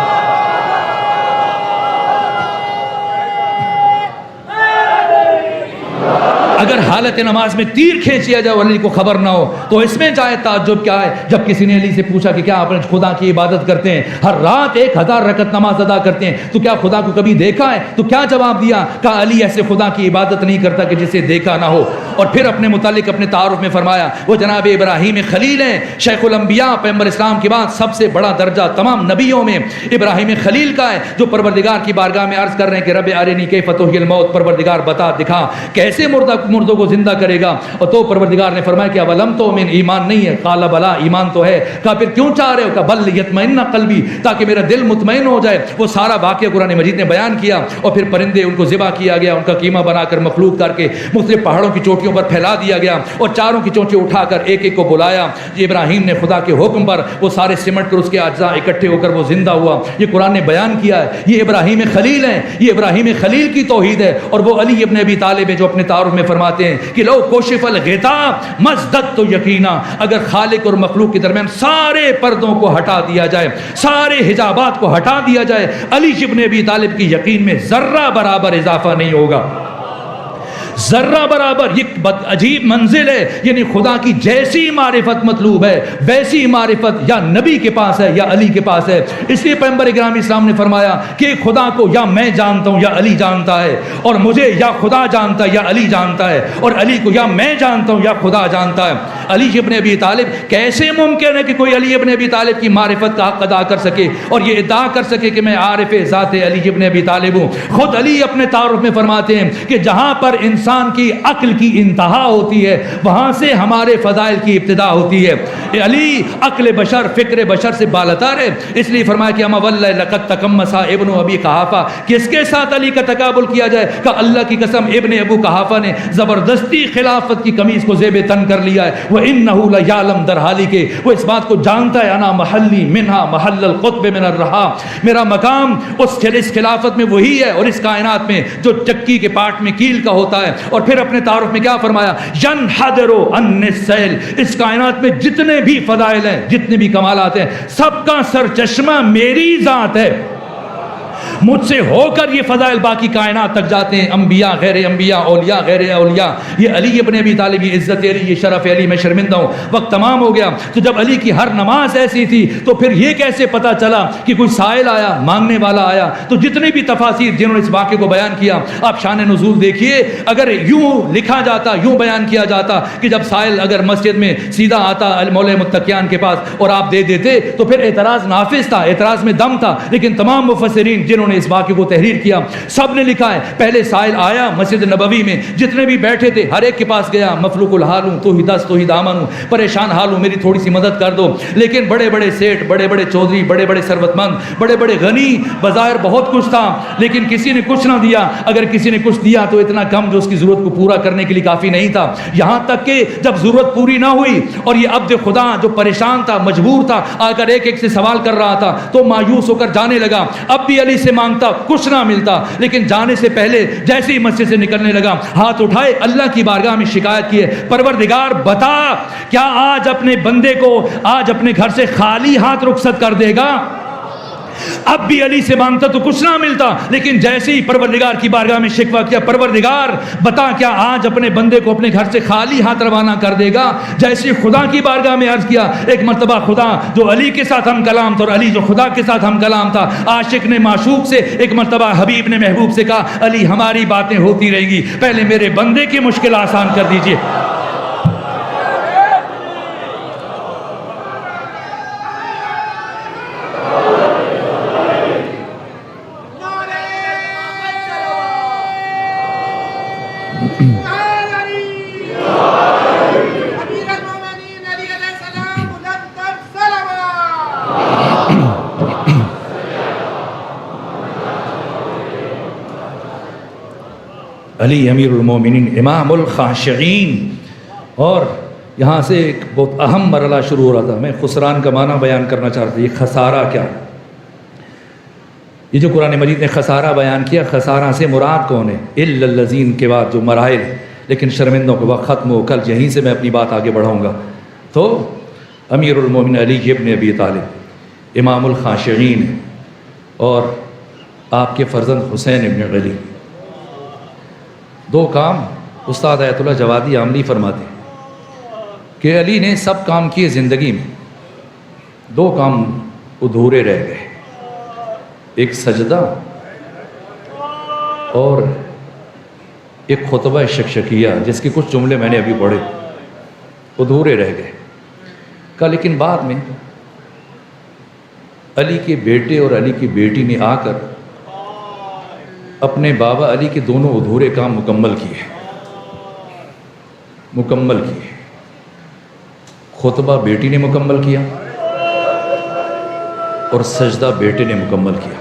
اگر حالت نماز میں تیر کھینچ لیا جائے علی کو خبر نہ ہو تو اس میں جائے تعجب کیا ہے. جب کسی نے علی سے پوچھا کہ کیا آپ خدا کی عبادت کرتے ہیں, ہر رات 1000 رکعت نماز ادا کرتے ہیں, تو کیا خدا کو کبھی دیکھا ہے؟ تو کیا جواب دیا؟ کہا علی ایسے خدا کی عبادت نہیں کرتا کہ جسے دیکھا نہ ہو. اور پھر اپنے متعلق اپنے تعارف میں فرمایا وہ جناب ابراہیم خلیل ہیں, شیخ الانبیاء, پیغمبر اسلام کے بعد سب سے بڑا درجہ تمام نبیوں میں ابراہیم خلیل کا ہے, جو پروردگار کی بارگاہ میں عرض کر رہے ہیں کہ رب ارنی کیف تحیی الموت, پروردگار بتا دکھا کیسے مردوں کو زندہ کرے گا. اور تو پروردگار نے فرمایا کہ اولم تؤمن, ایمان نہیں ہے؟ قال بلا, ایمان تو ہے. کہا پھر کیوں چاہ رہے ہو؟ کہا بل یطمئن قلبی, تاکہ میرا دل مطمئن ہو جائے. وہ سارا واقعہ قرآن مجید نے بیان کیا, اور پھر پرندے ان کو ذبح کیا گیا, ان کا قیمہ بنا کر مخلوط کر کے مختلف پہاڑوں کی چوٹیوں پر پھیلا دیا گیا, اور چاروں کی چونچیں اٹھا کر ایک ایک کو بلایا. یہ ابراہیم نے خدا کے حکم پر وہ سارے سمٹ کر اس کے اجزاء اکٹھے ہو کر وہ زندہ ہوا. یہ قرآن نے بیان کیا ہے. یہ ابراہیم خلیل ہیں, یہ ابراہیم خلیل کی توحید ہے. اور وہ علی ابن ابی طالب ہے جو اپنے تعارف میں فرماتے ہیں کہ لو کوشف الغطاء مزددت یقینا, اگر خالق اور مخلوق کے درمیان سارے پردوں کو ہٹا دیا جائے, سارے حجابات کو ہٹا دیا جائے, علی ابن ابی طالب کی یقین میں ذرہ برابر اضافہ نہیں ہوگا, ذرہ برابر. یہ عجیب منزل ہے, یعنی خدا کی جیسی معرفت مطلوب ہے ویسی معرفت یا نبی کے پاس ہے یا علی کے پاس ہے. اس لیے پیغمبر اکرام اسلام نے فرمایا کہ خدا کو یا میں جانتا ہوں یا علی جانتا ہے, اور مجھے یا خدا جانتا ہے یا علی جانتا ہے, اور علی کو یا میں جانتا ہوں یا خدا جانتا ہے. علی ابن ابی طالب, کیسے ممکن ہے کہ کوئی علی ابن ابی طالب کی معرفت کا حق ادا کر سکے اور یہ ادعا کر سکے کہ میں عارف ذات علی ابن ابی طالب ہوں. خود علی اپنے تعارف میں فرماتے ہیں کہ جہاں پر انسان کی عقل کی انتہا ہوتی ہے وہاں سے ہمارے فضائل کی ابتدا ہوتی ہے. علی عقل بشر, فکر بشر سے بالاتر ہے. اس لیے فرمایا کہ اما واللہ لقد تکمسا ابن ابی قحافہ, کس کے ساتھ علی کا تقابل کیا جائے؟ کہ اللہ کی قسم ابن ابو قحافہ نے زبردستی خلافت کی قمیص کو زیب تن کر لیا ہے. وَإِنَّهُ لَيَعْلَمْ, در حالی کے وہ اس بات کو جانتا ہے, انا محلی منہا محل القطب من الرہا, میرا مقام اس خلافت میں وہی ہے اور اس کائنات میں جو چکی کے پاٹ میں کیل کا ہوتا ہے. اور پھر اپنے تعارف میں کیا فرمایا؟ ینحدر عن السیل, اس کائنات میں جتنے بھی فضائل ہیں, جتنے بھی کمالات ہیں, سب کا سرچشمہ میری ذات ہے. مجھ سے ہو کر یہ فضائل باقی کائنات تک جاتے ہیں, انبیاء غیر انبیاء, اولیاء غیر اولیاء. یہ علی ابن ابی طالب, یہ عزت علی, یہ شرف علی, میں شرمندہ ہوں. وقت تمام ہو گیا. تو جب علی کی ہر نماز ایسی تھی تو پھر یہ کیسے پتا چلا کہ کوئی سائل آیا, مانگنے والا آیا؟ تو جتنے بھی تفاسیر جنہوں نے اس واقعے کو بیان کیا, آپ شان نزول دیکھیے. اگر یوں لکھا جاتا, یوں بیان کیا جاتا کہ جب سائل اگر مسجد میں سیدھا آتا مولا متقیان کے پاس اور آپ دے دیتے تو پھر اعتراض نافذ تھا, اعتراض میں دم تھا. لیکن تمام مفسرین جنہوں نے اس واقعے کو تحریر کیا. سب نے لکھا ہے پہلے سائل آیا مسجد نبوی میں, جتنے بھی بیٹھے تھے ہر ایک کے پاس گیا, مفلوق الحال ہوں, تو ہی دست تو ہی دامن ہوں, پریشان حال ہوں, میری تھوڑی سی مدد کر دو. لیکن بڑے بڑے سیٹ, بڑے بڑے چودھری, بڑے بڑے ثروت مند, بڑے بڑے غنی, بظاہر بہت کچھ تھا, لیکن کسی نے کچھ نہ دیا. اگر کسی نے کچھ دیا تو اتنا کم جو اس کی ضرورت کو پورا کرنے کے لیے کافی نہیں تھا. یہاں تک کہ جب ضرورت پوری نہ ہوئی اور یہ عبد خدا جو پریشان تھا, مجبور تھا, آ کر ایک ایک سے سوال کر رہا تھا, تو مایوس ہو کر جانے لگا. اب بھی علی سے مانگتا, کچھ نہ ملتا, لیکن جانے سے پہلے جیسے ہی مسجد سے نکلنے لگا, ہاتھ اٹھائے اللہ کی بارگاہ میں شکایت کی ہے, پروردگار بتا کیا آج اپنے بندے کو آج اپنے گھر سے خالی ہاتھ رخصت کر دے گا؟ اب بھی علی سے مانگتا تو کچھ نہ ملتا, لیکن جیسے ہی پروردگار کی بارگاہ میں شکوہ کیا, پروردگار بتا کیا آج اپنے بندے کو اپنے گھر سے خالی ہاتھ روانہ کر دے گا؟ جیسے ہی خدا کی بارگاہ میں عرض کیا, ایک مرتبہ خدا جو علی کے ساتھ ہم کلام تھا اور علی جو خدا کے ساتھ ہم کلام تھا, عاشق نے معشوق سے, ایک مرتبہ حبیب نے محبوب سے کہا, علی ہماری باتیں ہوتی رہیں گی, پہلے میرے بندے کی مشکل آسان کر دیجئے. علی امیر المومنین امام الخاشعین. اور یہاں سے ایک بہت اہم مرحلہ شروع ہو رہا تھا. میں خسران کا معنی بیان کرنا چاہتا تھا. یہ خسارہ کیا ہے؟ یہ جو قرآن مجید نے خسارہ بیان کیا, خسارہ سے مراد کون ہے؟ الا الذین کے بعد جو مراحل, لیکن شرمندوں کے وقت ختم ہو. کل یہیں سے میں اپنی بات آگے بڑھاؤں گا. تو امیر المومنین علی ابن ابی طالب امام الخاشعین, اور آپ کے فرزند حسین ابن علی. دو کام استاد آیت اللہ جوادی عاملی فرماتے ہیں کہ علی نے سب کام کیے زندگی میں, دو کام ادھورے رہ گئے, ایک سجدہ اور ایک خطبہ شکشکیہ, جس کے کچھ جملے میں نے ابھی پڑھے, ادھورے رہ گئے. کہا لیکن بعد میں علی کے بیٹے اور علی کی بیٹی نے آ کر اپنے بابا علی کے دونوں ادھورے کام مکمل کیے. خطبہ بیٹی نے مکمل کیا اور سجدہ بیٹے نے مکمل کیا,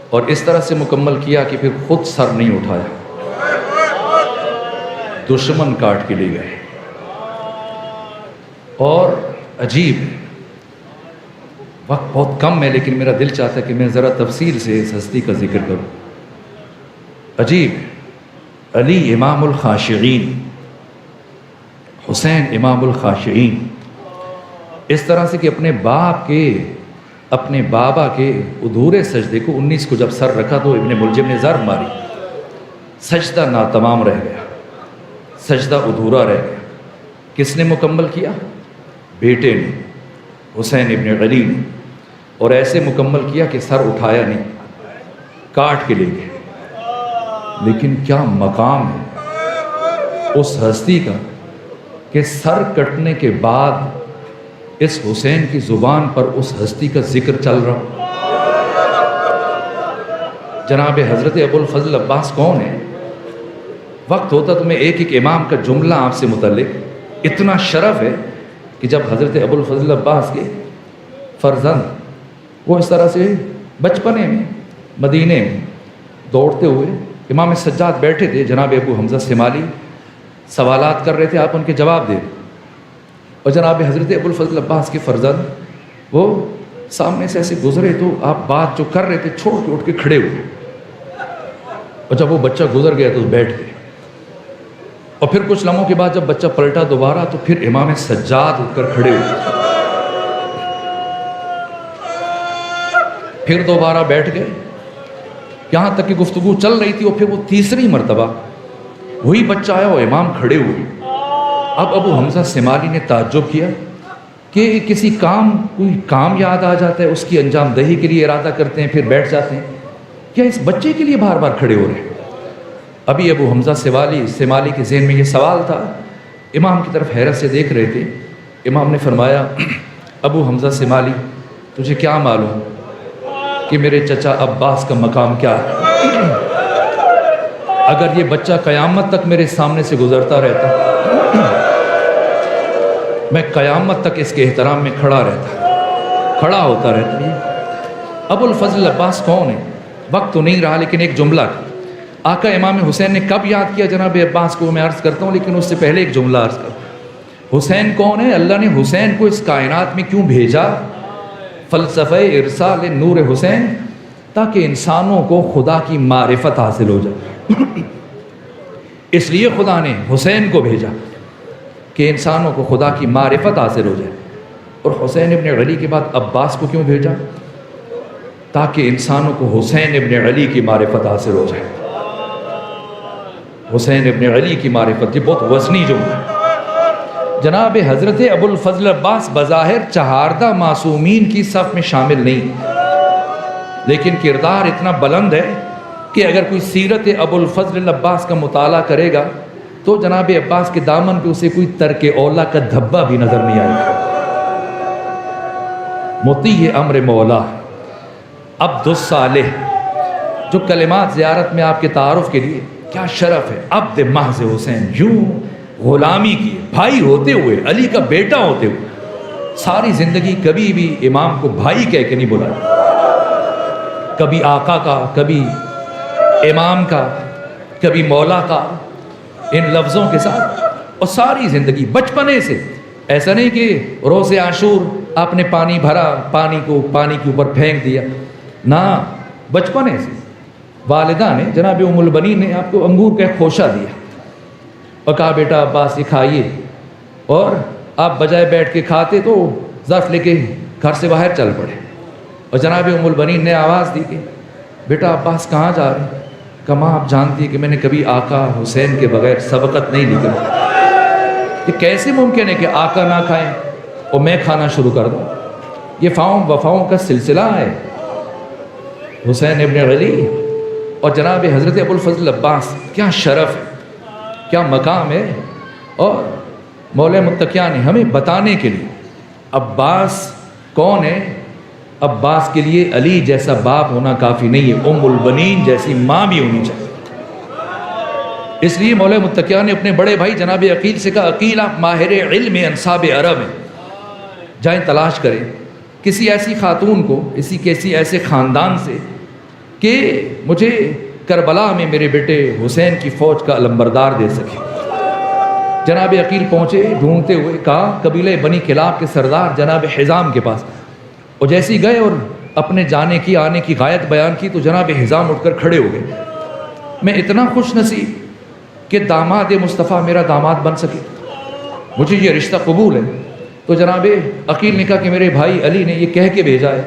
اور اس طرح سے مکمل کیا کہ پھر خود سر نہیں اٹھایا, دشمن کاٹ کے لے گئے. اور عجیب, وقت بہت کم ہے لیکن میرا دل چاہتا ہے کہ میں ذرا تفصیل سے اس ہستی کا ذکر کروں. عجیب, علی امام الخاشعین, حسین امام الخاشعین, اس طرح سے کہ اپنے بابا کے ادھورے سجدے کو 19 کو جب سر رکھا تو ابن ملجم نے ضرب ماری, سجدہ ناتمام رہ گیا, سجدہ ادھورا رہ گیا. کس نے مکمل کیا؟ بیٹے نے, حسین ابن علی نے. اور ایسے مکمل کیا کہ سر اٹھایا نہیں, کاٹ کے لے گئے. لیکن کیا مقام ہے اس ہستی کا کہ سر کٹنے کے بعد اس حسین کی زبان پر اس ہستی کا ذکر چل رہا. جناب حضرت ابو الفضل عباس کون ہے؟ وقت ہوتا تو میں ایک ایک امام کا جملہ آپ سے متعلق, اتنا شرف ہے کہ جب حضرت ابو الفضل عباس کے فرزند وہ اس طرح سے بچپنے میں مدینے میں دوڑتے ہوئے, امام سجاد بیٹھے تھے, جناب ابو حمزہ سمالی سوالات کر رہے تھے, آپ ان کے جواب دے, اور جناب حضرت ابو الفضل عباس کے فرزند وہ سامنے سے ایسے گزرے تو آپ بات جو کر رہے تھے چھوڑ کے اٹھ کے کھڑے ہوئے, اور جب وہ بچہ گزر گیا تو بیٹھ گئے. اور پھر کچھ لمحوں کے بعد جب بچہ پلٹا دوبارہ تو پھر امام سجاد اٹھ کر کھڑے ہوئے, پھر دوبارہ بیٹھ گئے, یہاں تک کہ گفتگو چل رہی تھی. اور پھر وہ تیسری مرتبہ وہی بچہ آیا اور امام کھڑے ہوئے. اب ابو حمزہ سمالی نے تعجب کیا کہ کوئی کام یاد آ جاتا ہے, اس کی انجام دہی کے لیے ارادہ کرتے ہیں, پھر بیٹھ جاتے ہیں, کیا اس بچے کے لیے بار بار کھڑے ہو رہے ہیں؟ ابھی ابو حمزہ سمالی کے ذہن میں یہ سوال تھا, امام کی طرف حیرت سے دیکھ رہے تھے. امام نے فرمایا, ابو حمزہ سمالی تجھے کیا معلوم کہ میرے چچا عباس کا مقام کیا ہے. اگر یہ بچہ قیامت تک میرے سامنے سے گزرتا رہتا، میں قیامت تک اس کے احترام میں کھڑا ہوتا رہتا. یہ ابو الفضل عباس کون ہے؟ وقت تو نہیں رہا، لیکن ایک جملہ آقا امام حسین نے کب یاد کیا جناب عباس کو میں عرض کرتا ہوں، لیکن اس سے پہلے ایک جملہ عرض کرتا ہوں. حسین کون ہے؟ اللہ نے حسین کو اس کائنات میں کیوں بھیجا؟ فلسفہ ارسال نور حسین، تاکہ انسانوں کو خدا کی معرفت حاصل ہو جائے. اس لیے خدا نے حسین کو بھیجا کہ انسانوں کو خدا کی معرفت حاصل ہو جائے. اور حسین ابن علی کے بعد عباس کو کیوں بھیجا؟ تاکہ انسانوں کو حسین ابن علی کی معرفت حاصل ہو جائے. حسین ابن علی کی معرفت، یہ بہت وزنی جملہ ہے. جناب حضرت ابو الفضل عباس بظاہر چہاردہ معصومین کی صف میں شامل نہیں، لیکن کردار اتنا بلند ہے کہ اگر کوئی سیرت ابو الفضل عباس کا مطالعہ کرے گا تو جناب عباس کے دامن پہ اسے کوئی ترک اولا کا دھبا بھی نظر نہیں آئے گا. مطیع امر مولا، عبد الصالح، جو کلمات زیارت میں آپ کے تعارف کے لیے کیا شرف ہے. عبد محض حسین، یوں غلامی کی، بھائی ہوتے ہوئے، علی کا بیٹا ہوتے ہوئے ساری زندگی کبھی بھی امام کو بھائی کہہ کے نہیں بلایا. کبھی آقا کا، کبھی امام کا، کبھی مولا کا، ان لفظوں کے ساتھ. اور ساری زندگی بچپنے سے ایسا نہیں کہ روز عاشور آپ نے پانی بھرا، پانی کے اوپر پھینک دیا، نہ، بچپنے سے والدہ نے جناب ام البنین نے آپ کو انگور کا ایک خوشہ دیا اور کہا بیٹا عباس یہ کھائیے، اور آپ بجائے بیٹھ کے کھاتے تو ظرف لے کے گھر سے باہر چل پڑے. اور جناب ام البنین نے آواز دی کہ بیٹا عباس کہاں جا رہے ہیں؟ کہ ماں آپ جانتی ہے کہ میں نے کبھی آقا حسین کے بغیر سبقت نہیں لی. کہ کیسے ممکن ہے کہ آقا نہ کھائیں اور میں کھانا شروع کر دوں؟ یہ فاؤں وفاؤں کا سلسلہ ہے. حسین ابن علی اور جناب حضرت ابو الفضل عباس، کیا شرف ہے، کیا مقام ہے. اور مولا متقیان نے ہمیں بتانے کے لیے عباس کون ہے. عباس کے لیے علی جیسا باپ ہونا کافی نہیں ہے، ام البنین جیسی ماں بھی ہونی چاہیے. اس لیے مولا متقیان نے اپنے بڑے بھائی جناب عقیل سے کہا عقیل آپ ماہر علم انصاب عرب ہیں، جائیں تلاش کریں کسی ایسی خاتون کو، کسی ایسے خاندان سے کہ مجھے کربلا میں میرے بیٹے حسین کی فوج کا علمبردار دے سکے. جناب عقیل پہنچے ڈھونڈتے ہوئے، کہا قبیلہ بنی کلاب کے سردار جناب حزام کے پاس. اور جیسے ہی گئے اور اپنے جانے کی آنے کی غایت بیان کی تو جناب حزام اٹھ کر کھڑے ہو گئے. میں اتنا خوش نصیب کہ داماد مصطفیٰ میرا داماد بن سکے، مجھے یہ رشتہ قبول ہے. تو جناب عقیل نے کہا کہ میرے بھائی علی نے یہ کہہ کے بھیجا ہے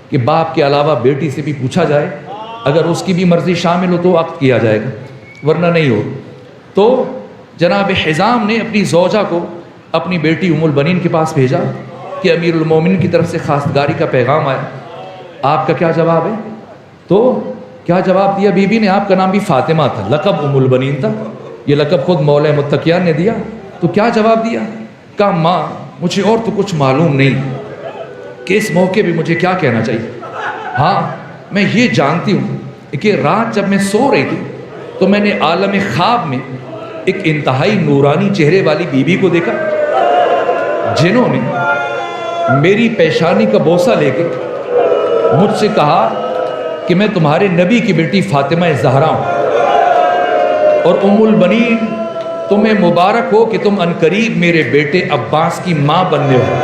کہ باپ کے علاوہ بیٹی سے بھی پوچھا جائے، اگر اس کی بھی مرضی شامل ہو تو عقد کیا جائے گا، ورنہ نہیں ہو. تو جناب حزام نے اپنی زوجہ کو اپنی بیٹی ام البنین کے پاس بھیجا کہ امیر المومنین کی طرف سے خواستگاری کا پیغام آیا، آپ کا کیا جواب ہے؟ تو کیا جواب دیا بی بی نے؟ آپ کا نام بھی فاطمہ تھا، لقب ام البنین تھا، یہ لقب خود مولا متقیان نے دیا. تو کیا جواب دیا؟ کہا ماں مجھے اور تو کچھ معلوم نہیں کہ اس موقع پہ مجھے کیا کہنا چاہیے. ہاں میں یہ جانتی ہوں کہ رات جب میں سو رہی تھی تو میں نے عالم خواب میں ایک انتہائی نورانی چہرے والی بیوی کو دیکھا جنہوں نے میری پیشانی کا بوسہ لے کے مجھ سے کہا کہ میں تمہارے نبی کی بیٹی فاطمہ زہرا ہوں، اور ام البنین تمہیں مبارک ہو کہ تم عنقریب میرے بیٹے عباس کی ماں بننے ہو.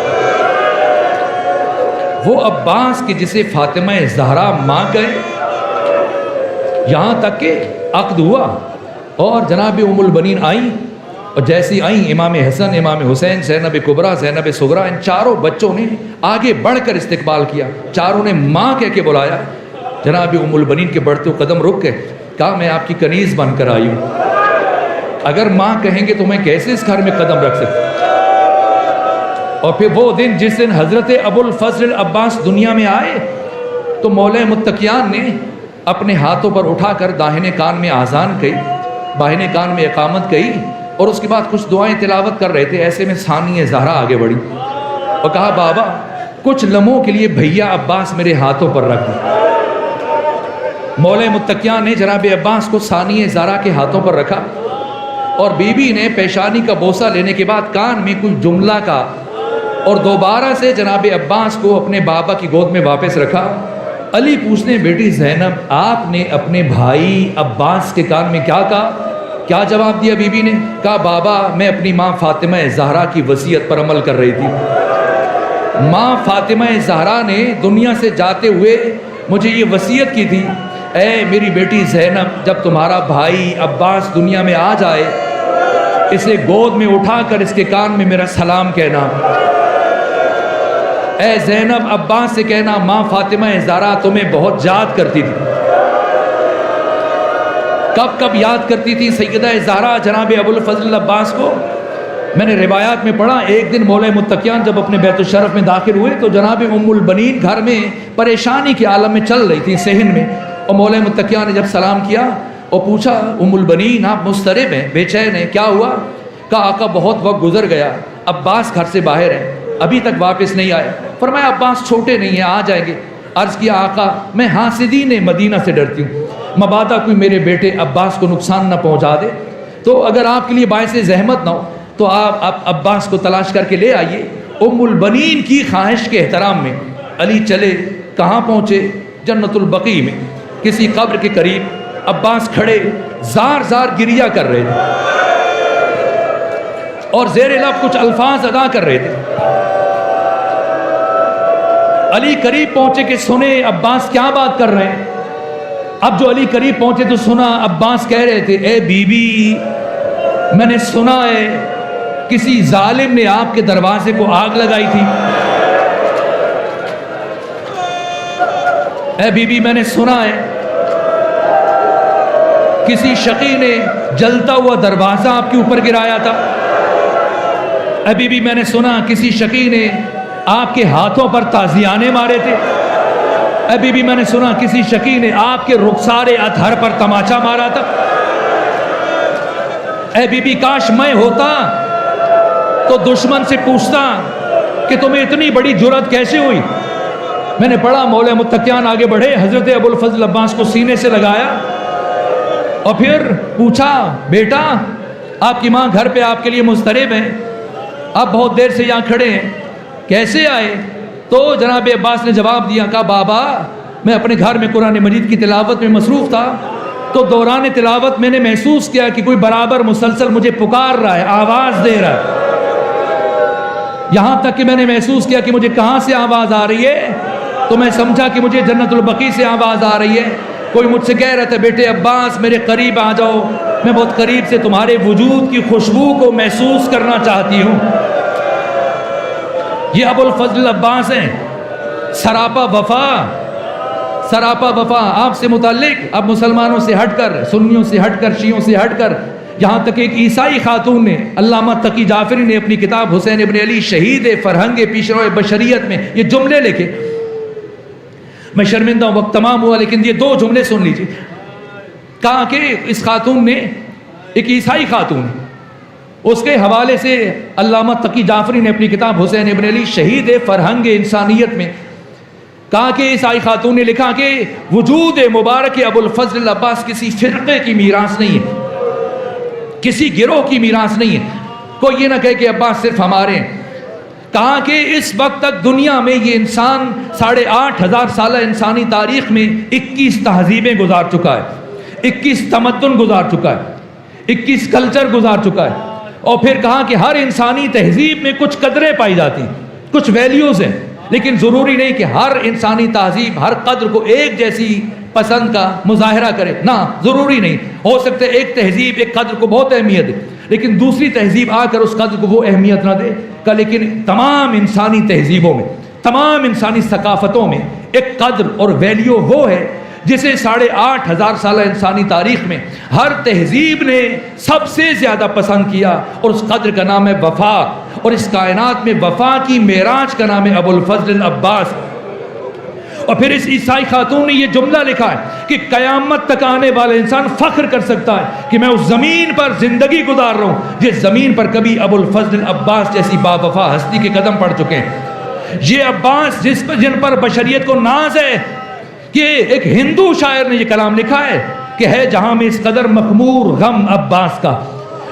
وہ عباس کی جسے فاطمہ زہرا ماں کہے، یہاں تک کہ عقد ہوا. اور جناب ام البنین آئیں، اور جیسی آئیں امام حسن، امام حسین، زینب کبریٰ، زینب صغریٰ، ان چاروں بچوں نے آگے بڑھ کر استقبال کیا، چاروں نے ماں کہہ کے بلایا. جناب ام البنین کے بڑھتے قدم رک گئے، کہا میں آپ کی کنیز بن کر آئی ہوں، اگر ماں کہیں گے تو میں کیسے اس گھر میں قدم رکھ سکتا. اور پھر وہ دن جس دن حضرت ابو الفضل عباس دنیا میں آئے تو مولا متقیان نے اپنے ہاتھوں پر اٹھا کر داہنے کان میں آذان کہی، بائیں کان میں اقامت کہی، اور اس کے بعد کچھ دعائیں تلاوت کر رہے تھے. ایسے میں ثانیہ زہرا آگے بڑھی اور کہا بابا کچھ لمحوں کے لیے بھیا عباس میرے ہاتھوں پر رکھ دیں. مولا متقیان نے جناب عباس کو ثانی زہرا کے ہاتھوں پر رکھا اور بی بی نے پیشانی کا بوسہ لینے کے بعد کان میں کوئی جملہ کہا اور دوبارہ سے جناب عباس کو اپنے بابا کی گود میں واپس رکھا۔ علی پوچھنے بیٹی زینب آپ نے اپنے بھائی عباس کے کان میں کیا کہا؟ کیا جواب دیا بی بی نے؟ کہا بابا میں اپنی ماں فاطمہ زہرا کی وصیت پر عمل کر رہی تھی۔ ماں فاطمہ زہرا نے دنیا سے جاتے ہوئے مجھے یہ وصیت کی تھی، اے میری بیٹی زینب جب تمہارا بھائی عباس دنیا میں آ جائے اسے گود میں اٹھا کر اس کے کان میں میرا سلام کہنا۔ اے زینب عباس سے کہنا ماں فاطمہ زہرا تمہیں بہت یاد کرتی تھی۔ کب کب یاد کرتی تھی سیدہ زہرا جناب ابو الفضل عباس کو؟ میں نے روایات میں پڑھا ایک دن مولا متقیان جب اپنے بیت الشرف میں داخل ہوئے تو جناب ام البنین گھر میں پریشانی کے عالم میں چل رہی تھی صحن میں، اور مولا متقیان نے جب سلام کیا اور پوچھا ام البنین آپ مضطرب ہیں، بے چین ہیں، کیا ہوا؟ کہا آقا بہت وقت گزر گیا، عباس گھر سے باہر ہیں، ابھی تک واپس نہیں آئے۔ فرمایا عباس چھوٹے نہیں ہیں، آ جائیں گے۔ عرض کیا آقا میں حاسدین مدینہ سے ڈرتی ہوں، مبادا کوئی میرے بیٹے عباس کو نقصان نہ پہنچا دے، تو اگر آپ کے لیے باعث زحمت نہ ہو تو آپ عباس کو تلاش کر کے لے آئیے۔ ام البنین کی خواہش کے احترام میں علی چلے، کہاں پہنچے؟ جنت البقیع میں کسی قبر کے قریب عباس کھڑے زار زار گریہ کر رہے تھے اور زیر لب کچھ الفاظ ادا کر رہے تھے۔ علی قریب پہنچے کہ سنے عباس کیا بات کر رہے ہیں۔ اب جو علی قریب پہنچے تو سنا عباس کہہ رہے تھے اے بی بی میں نے سنا ہے کسی ظالم نے آپ کے دروازے کو آگ لگائی تھی۔ اے بی بی میں نے سنا ہے کسی شقی نے جلتا ہوا دروازہ آپ کے اوپر گرایا تھا۔ اے بی بی میں نے سنا کسی شقی نے آپ کے ہاتھوں پر تازیانے مارے تھے۔ اے بی بی میں نے سنا کسی شقی نے آپ کے رخسار اطہر پر تماچا مارا تھا۔ اے بی بی کاش میں ہوتا تو دشمن سے پوچھتا کہ تمہیں اتنی بڑی جرأت کیسے ہوئی۔ میں نے پڑھا مولا متقیان آگے بڑھے، حضرت ابو الفضل عباس کو سینے سے لگایا اور پھر پوچھا بیٹا آپ کی ماں گھر پہ آپ کے لیے مضطرب ہیں، آپ بہت دیر سے یہاں کھڑے ہیں، کیسے آئے؟ تو جناب عباس نے جواب دیا، کہا بابا میں اپنے گھر میں قرآن مجید کی تلاوت میں مصروف تھا تو دوران تلاوت میں نے محسوس کیا کہ کوئی برابر مسلسل مجھے پکار رہا ہے، آواز دے رہا ہے، یہاں تک کہ میں نے محسوس کیا کہ مجھے کہاں سے آواز آ رہی ہے، تو میں سمجھا کہ مجھے جنت البقیع سے آواز آ رہی ہے۔ کوئی مجھ سے کہہ رہا تھا بیٹے عباس میرے قریب آ جاؤ، میں بہت قریب سے تمہارے وجود کی خوشبو کو محسوس کرنا چاہتی ہوں۔ یہ ابو الفضل عباس ہیں، سراپا وفا، سراپا وفا آپ سے متعلق۔ اب مسلمانوں سے ہٹ کر، سنیوں سے ہٹ کر، شیعوں سے ہٹ کر، یہاں تک ایک عیسائی خاتون نے، علامہ تقی جعفری نے اپنی کتاب حسین ابن علی شہید فرہنگ پیشرو بشریت میں یہ جملے لکھے، میں شرمندہ ہوں وقت تمام ہوا لیکن یہ دو جملے سن لیجیے۔ کہا کہ اس خاتون نے، ایک عیسائی خاتون، اس کے حوالے سے علامہ تقی جعفری نے اپنی کتاب حسین ابن علی شہید فرہنگ انسانیت میں کہا کہ عیسائی خاتون نے لکھا کہ وجود مبارک ابو الفضل عباس کسی فرقے کی میراث نہیں ہے، کسی گروہ کی میراث نہیں ہے، کوئی یہ نہ کہے کہ عباس صرف ہمارے ہیں۔ کہا کہ اس وقت تک دنیا میں یہ انسان 8,500 سالہ انسانی تاریخ میں 21 تہذیبیں گزار چکا ہے، 21 تمدن گزار چکا ہے، 21 کلچر گزار چکا ہے، اور پھر کہا کہ ہر انسانی تہذیب میں کچھ قدریں پائی جاتی ہیں، کچھ ویلیوز ہیں، لیکن ضروری نہیں کہ ہر انسانی تہذیب ہر قدر کو ایک جیسی پسند کا مظاہرہ کرے، نہ ضروری نہیں، ہو سکتا ہے ایک تہذیب ایک قدر کو بہت اہمیت دے لیکن دوسری تہذیب آ کر اس قدر کو وہ اہمیت نہ دے کا، لیکن تمام انسانی تہذیبوں میں، تمام انسانی ثقافتوں میں ایک قدر اور ویلیو وہ ہے جسے 8,500 سالہ انسانی تاریخ میں ہر تہذیب نے سب سے زیادہ پسند کیا، اور اس قدر کا نام ہے وفا، اور اس کائنات میں وفا کی معراج کا نام ہے ابو الفضل عباس۔ اور پھر اس عیسائی خاتون نے یہ جملہ لکھا ہے کہ قیامت تک آنے والا انسان فخر کر سکتا ہے کہ میں اس زمین پر زندگی گزار رہا ہوں جس زمین پر کبھی ابو الفضل عباس جیسی با وفا ہستی کے قدم پڑ چکے ہیں۔ یہ عباس جن پر بشریت کو ناز ہے، کہ ایک ہندو شاعر نے یہ کلام لکھا ہے کہ ہے جہاں میں اس قدر مخمور غم عباس کا،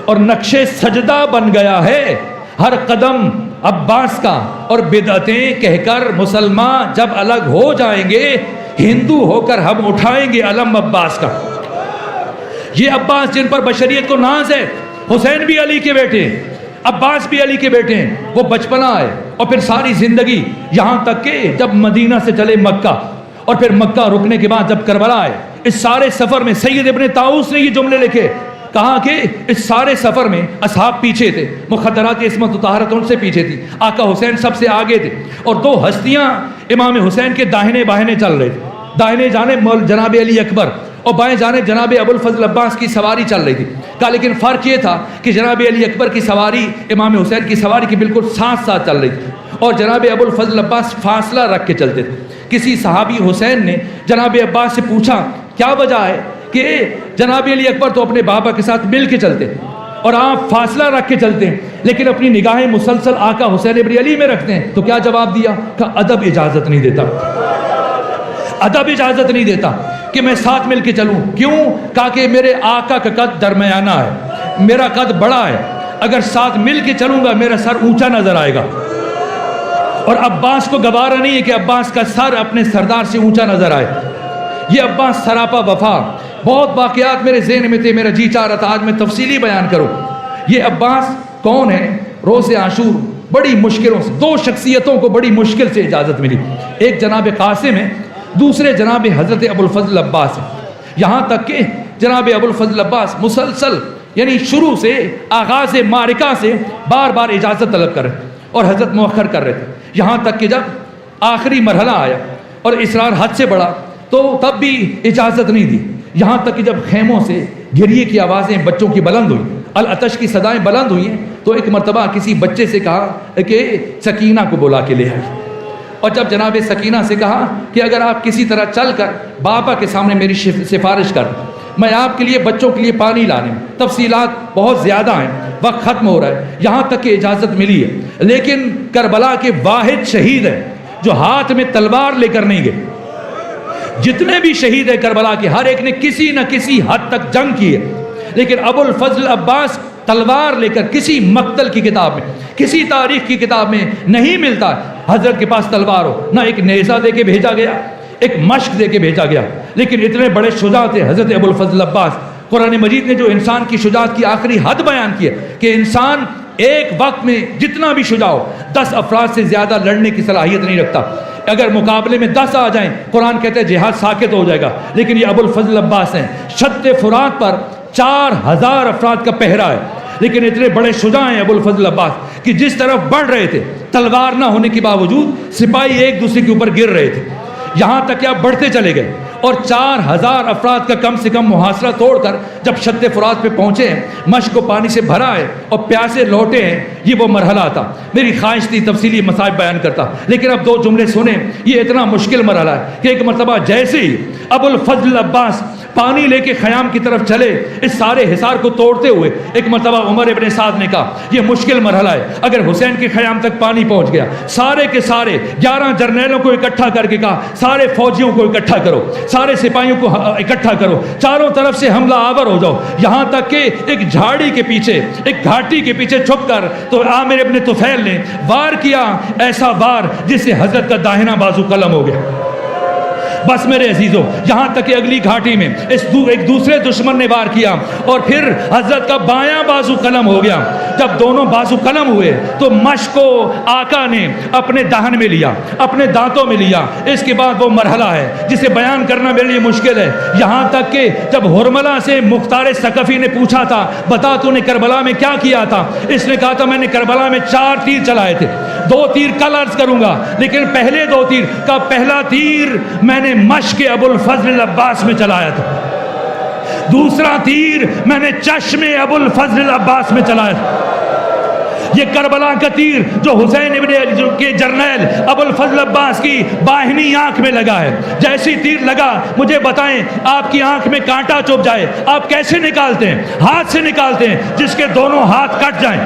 اور نقش سجدہ بن گیا ہے ہر قدم عباس کا، اور بدعتیں کہہ کر مسلمان جب الگ ہو جائیں گے ہندو ہو کر ہم اٹھائیں گے علم عباس کا۔ یہ عباس جن پر بشریت کو ناز ہے، حسین بھی علی کے بیٹے ہیں، عباس بھی علی کے بیٹے ہیں، وہ بچپنا ہے اور پھر ساری زندگی، یہاں تک کہ جب مدینہ سے چلے مکہ اور پھر مکہ رکنے کے بعد جب کربلا آئے، اس سارے سفر میں سید ابن طاؤس نے یہ جملے لکھے، کہا کہ اس سارے سفر میں اصحاب پیچھے تھے، مخدرات عصمت و طہارت ان سے پیچھے تھی، آقا حسین سب سے آگے تھے، اور دو ہستیاں امام حسین کے داہنے باہنے چل رہے تھے، داہنے جانب جناب علی اکبر اور بائیں جانب جناب ابو الفضل عباس کی سواری چل رہی تھی۔ کہا لیکن فرق یہ تھا کہ جناب علی اکبر کی سواری امام حسین کی سواری کی بالکل ساتھ ساتھ چل رہی تھی، اور جناب ابو الفضل عباس فاصلہ رکھ کے چلتے تھے۔ کسی صحابی حسین نے جناب عباس سے پوچھا کیا وجہ ہے کہ جناب علی اکبر تو اپنے بابا کے ساتھ مل کے چلتے اور آپ فاصلہ رکھ کے چلتے ہیں، لیکن اپنی نگاہیں مسلسل آقا حسین ابن علی میں رکھتے ہیں؟ تو کیا جواب دیا؟ کہا ادب اجازت نہیں دیتا، ادب اجازت نہیں دیتا کہ میں ساتھ مل کے چلوں۔ کیوں؟ کہا کہ میرے آقا کا قد درمیانہ ہے، میرا قد بڑا ہے، اگر ساتھ مل کے چلوں گا میرا سر اونچا نظر آئے گا، اور عباس کو گوارا نہیں ہے کہ عباس کا سر اپنے سردار سے اونچا نظر آئے۔ یہ عباس سراپا وفا، بہت واقعات میرے ذہن میں تھے، میرا جی چاہ رہا تھا آج میں تفصیلی بیان کروں۔ یہ عباس کون ہے؟ روز عاشور بڑی مشکلوں سے، دو شخصیتوں کو بڑی مشکل سے اجازت ملی، ایک جناب قاسم ہے، دوسرے جناب حضرت ابو الفضل عباس ہے۔ یہاں تک کہ جناب ابو الفضل عباس مسلسل یعنی شروع سے آغاز معرکہ سے بار بار اجازت طلب کر رہے تھے اور حضرت مؤخر کر رہے تھے، یہاں تک کہ جب آخری مرحلہ آیا اور اصرار حد سے بڑھا تو تب بھی اجازت نہیں دی، یہاں تک کہ جب خیموں سے گریے کی آوازیں بچوں کی بلند ہوئی، العطش کی صدائیں بلند ہوئی ہیں، تو ایک مرتبہ کسی بچے سے کہا کہ سکینہ کو بلا کے لے آئی، اور جب جناب سکینہ سے کہا کہ اگر آپ کسی طرح چل کر بابا کے سامنے میری سفارش کر دیں، میں آپ کے لیے بچوں کے لیے پانی لانے میں، تفصیلات بہت زیادہ ہیں، وقت ختم ہو رہا ہے، یہاں تک کہ اجازت ملی ہے، لیکن کربلا کے واحد شہید ہیں جو ہاتھ میں تلوار لے کر نہیں گئے۔ جتنے بھی شہید ہیں کربلا کے، ہر ایک نے کسی نہ کسی حد تک جنگ کی ہے، لیکن ابو الفضل عباس تلوار لے کر کسی مقتل کی کتاب میں، کسی تاریخ کی کتاب میں نہیں ملتا حضرت کے پاس تلوار ہو، نہ ایک نیزہ دے کے بھیجا گیا، ایک مشق دے کے بھیجا گیا، لیکن اتنے بڑے شجاع تھے حضرت ابو الفضل عباس۔ قرآن مجید نے جو انسان کی شجاعت کی آخری حد بیان کی ہے کہ انسان ایک وقت میں جتنا بھی شجاع ہو 10 افراد سے زیادہ لڑنے کی صلاحیت نہیں رکھتا، اگر مقابلے میں 10 آ جائیں قرآن کہتے ہیں جہاد ساکت ہو جائے گا، لیکن یہ ابو الفضل عباس ہیں، شط فرات پر 4000 افراد کا پہرا ہے، لیکن اتنے بڑے شجاع ہیں ابو الفضل عباس کہ جس طرف بڑھ رہے تھے تلوار نہ ہونے کے باوجود سپاہی ایک دوسرے کے اوپر گر رہے تھے، یہاں تک کہ آپ بڑھتے چلے گئے اور 4000 افراد کا کم سے کم محاصرہ توڑ کر جب شط فرات پہ پہنچے ہیں، مشق کو پانی سے بھرا ہے اور پیاسے لوٹے ہیں، یہ وہ مرحلہ تھا۔ میری خواہش تھی تفصیلی مسائل بیان کرتا، لیکن اب 2 جملے سنیں، یہ اتنا مشکل مرحلہ ہے کہ ایک مرتبہ جیسے ہی ابو الفضل عباس پانی لے کے خیام کی طرف چلے اس سارے حصار کو توڑتے ہوئے، ایک مرتبہ عمر ابن سعد نے کہا یہ مشکل مرحلہ ہے، اگر حسین کے خیام تک پانی پہنچ گیا، سارے کے سارے 11 جرنیلوں کو اکٹھا کر کے کہا سارے فوجیوں کو اکٹھا کرو، سارے سپاہیوں کو اکٹھا کرو، چاروں طرف سے حملہ آور ہو جاؤ، یہاں تک کہ ایک جھاڑی کے پیچھے، ایک گھاٹی کے پیچھے چھپ کر تو عامر ابن طفیل نے وار کیا، ایسا وار جس سے حضرت کا داہنا بازو قلم ہو گیا۔ بس میرے عزیزوں، یہاں تک کہ اگلی گھاٹی میں ایک دوسرے دشمن نے وار کیا اور پھر حضرت کا بایاں بازو قلم ہو گیا۔ جب دونوں بازو قلم ہوئے تو مشق کو آقا نے اپنے دہن میں لیا، اپنے دانتوں میں لیا۔ اس کے بعد وہ مرحلہ ہے جسے بیان کرنا میرے لیے مشکل ہے، یہاں تک کہ جب ہرملہ سے مختار ثقفی نے پوچھا تھا بتا تو نے کربلا میں کیا کیا تھا، اس نے کہا تھا میں نے کربلا میں 4 تیر چلائے تھے، 2 تیر کل عرض کروں گا، لیکن پہلے 2 تیر کا پہلا تیر میں نے مشق ابو الفضل عباس میں چلایا تھا، دوسرا تیر میں نے چشم ابو الفضل عباس میں چلایا تھا۔ یہ کربلا کا تیر جو حسین ابن کے جرنیل ابو الفضل عباس کی باہنی آنکھ میں لگا ہے، جیسی تیر لگا مجھے بتائیں آپ کی آنکھ میں کانٹا چبھ جائے آپ کیسے نکالتے ہیں؟ ہاتھ سے نکالتے ہیں، جس کے دونوں ہاتھ کٹ جائیں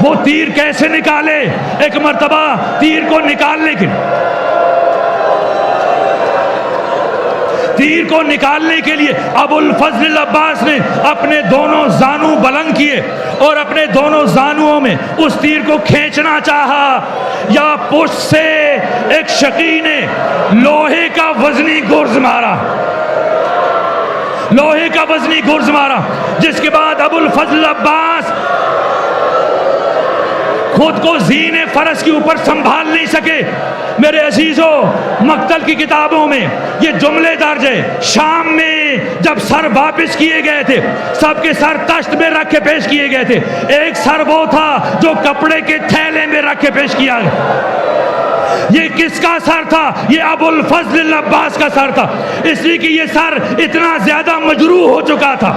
وہ تیر کیسے نکالے؟ ایک مرتبہ تیر کو نکالنے کے تیر کو نکالنے کے لیے ابو الفضل العباس نے اپنے دونوں زانو بلند کیے اور اپنے دونوں زانوؤں میں اس تیر کو کھینچنا چاہا، یا پشت سے ایک شقی نے لوہے کا وزنی گرز مارا، لوہے کا وزنی گرز مارا، جس کے بعد ابو الفضل العباس خود کو زین فرس کے اوپر سنبھال نہیں سکے۔ میرے عزیزو، مقتل کی کتابوں میں یہ جملے درج ہے، شام میں جب سر واپس کیے گئے تھے، سب کے سر تشت میں رکھ کے پیش کیے گئے تھے، ایک سر وہ تھا جو کپڑے کے تھیلے میں رکھ کے پیش کیا گیا۔ یہ کس کا سر تھا؟ یہ ابو الفضل العباس کا سر تھا، اس لیے کہ یہ سر اتنا زیادہ مجروح ہو چکا تھا۔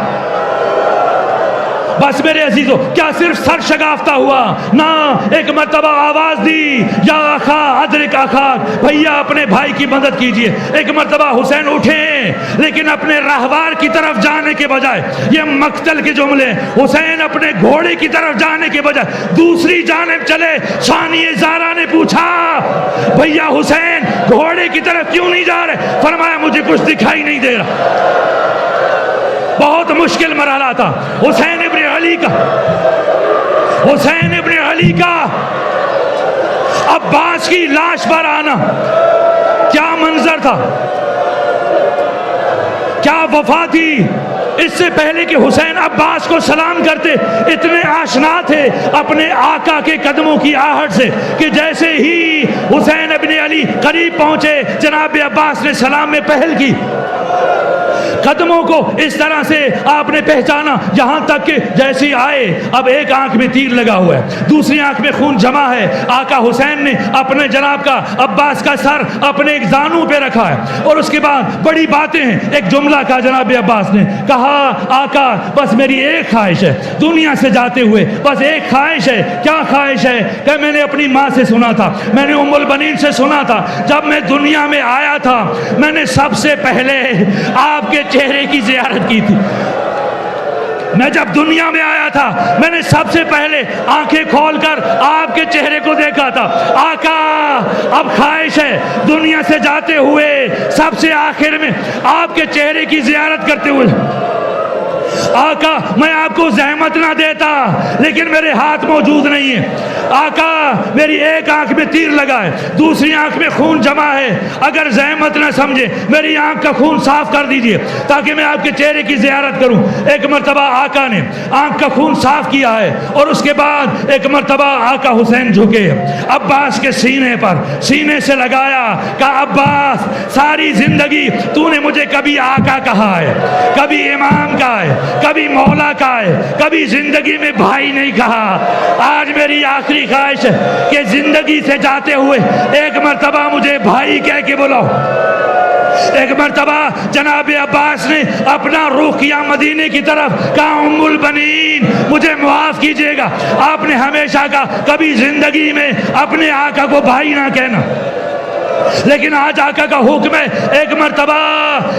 بس میرے عزیزو، کیا صرف سر شگافتہ ہوا؟ نہ، ایک مرتبہ آواز دی، یا اخا ادرک اخاک، بھیا اپنے بھائی کی مدد کیجئے۔ ایک مرتبہ حسین اٹھیں، لیکن اپنے راہوار کی طرف جانے کے بجائے، یہ مقتل کے جملے، حسین اپنے گھوڑے کی طرف جانے کے بجائے دوسری جانب چلے۔ ثانیہ زہرا نے پوچھا، بھیا حسین گھوڑے کی طرف کیوں نہیں جا رہے؟ فرمایا مجھے کچھ دکھائی نہیں دے رہا۔ بہت مشکل مرحلہ تھا حسین ابن علی کا عباس کی لاش پر آنا، کیا منظر تھا، کیا وفا تھی۔ اس سے پہلے کہ حسین عباس کو سلام کرتے، اتنے آشنا تھے اپنے آقا کے قدموں کی آہٹ سے کہ جیسے ہی حسین ابن علی قریب پہنچے، جناب عباس نے سلام میں پہل کی، قدموں کو اس طرح سے آپ نے پہچانا، یہاں تک کہ جیسے آئے اب ایک آنکھ میں تیر لگا ہوا ہے، دوسری آنکھ میں خون جمع ہے۔ آقا حسین نے اپنے جناب کا عباس کا سر اپنے ایک زانو پہ رکھا ہے، اور اس کے بعد بڑی باتیں ہیں۔ ایک جملہ کہا جناب عباس نے، کہا آقا بس میری ایک خواہش ہے، دنیا سے جاتے ہوئے بس ایک خواہش ہے۔ کیا خواہش ہے؟ کہ میں نے اپنی ماں سے سنا تھا، میں نے ام البنین سے سنا تھا، جب میں دنیا میں آیا تھا میں نے سب سے پہلے آپ کے چہرے کی زیارت کی تھی۔ میں جب دنیا میں آیا تھا میں نے سب سے پہلے آنکھیں کھول کر آپ کے چہرے کو دیکھا تھا۔ آقا اب خواہش ہے دنیا سے جاتے ہوئے سب سے آخر میں آپ کے چہرے کی زیارت کرتے ہوئے۔ آقا میں آپ کو زحمت نہ دیتا لیکن میرے ہاتھ موجود نہیں ہے۔ آقا میری ایک آنکھ میں تیر لگا ہے، دوسری آنکھ میں خون جمع ہے، اگر زحمت نہ سمجھے میری آنکھ کا خون صاف کر دیجئے تاکہ میں آپ کے چہرے کی زیارت کروں۔ ایک مرتبہ آقا نے آنکھ کا خون صاف کیا ہے، اور اس کے بعد ایک مرتبہ آقا حسین جھکے عباس کے سینے پر، سینے سے لگایا، کہا عباس ساری زندگی تو نے مجھے کبھی آقا کہا ہے، کبھی امام کہا ہے، کبھی مولا کہا ہے، کبھی زندگی میں بھائی نہیں کہا۔ آج میری آخری خواہش ہے کہ زندگی سے جاتے ہوئے ایک مرتبہ مجھے بھائی کہہ کے بلاؤ۔ ایک مرتبہ جناب عباس نے اپنا رخ کیا مدینے کی طرف، کہا ام البنین مجھے معاف کیجئے گا، آپ نے ہمیشہ کہا کبھی زندگی میں اپنے آقا کو بھائی نہ کہنا، لیکن آج آقا کا حکم ہے۔ ایک مرتبہ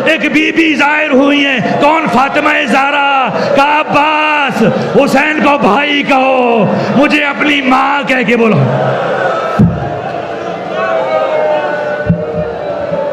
ایک بی بی ظاہر ہوئی ہیں، کون؟ فاطمہ زہرا، کہا عباس حسین کو بھائی کہو، مجھے اپنی ماں کہہ کے بولو۔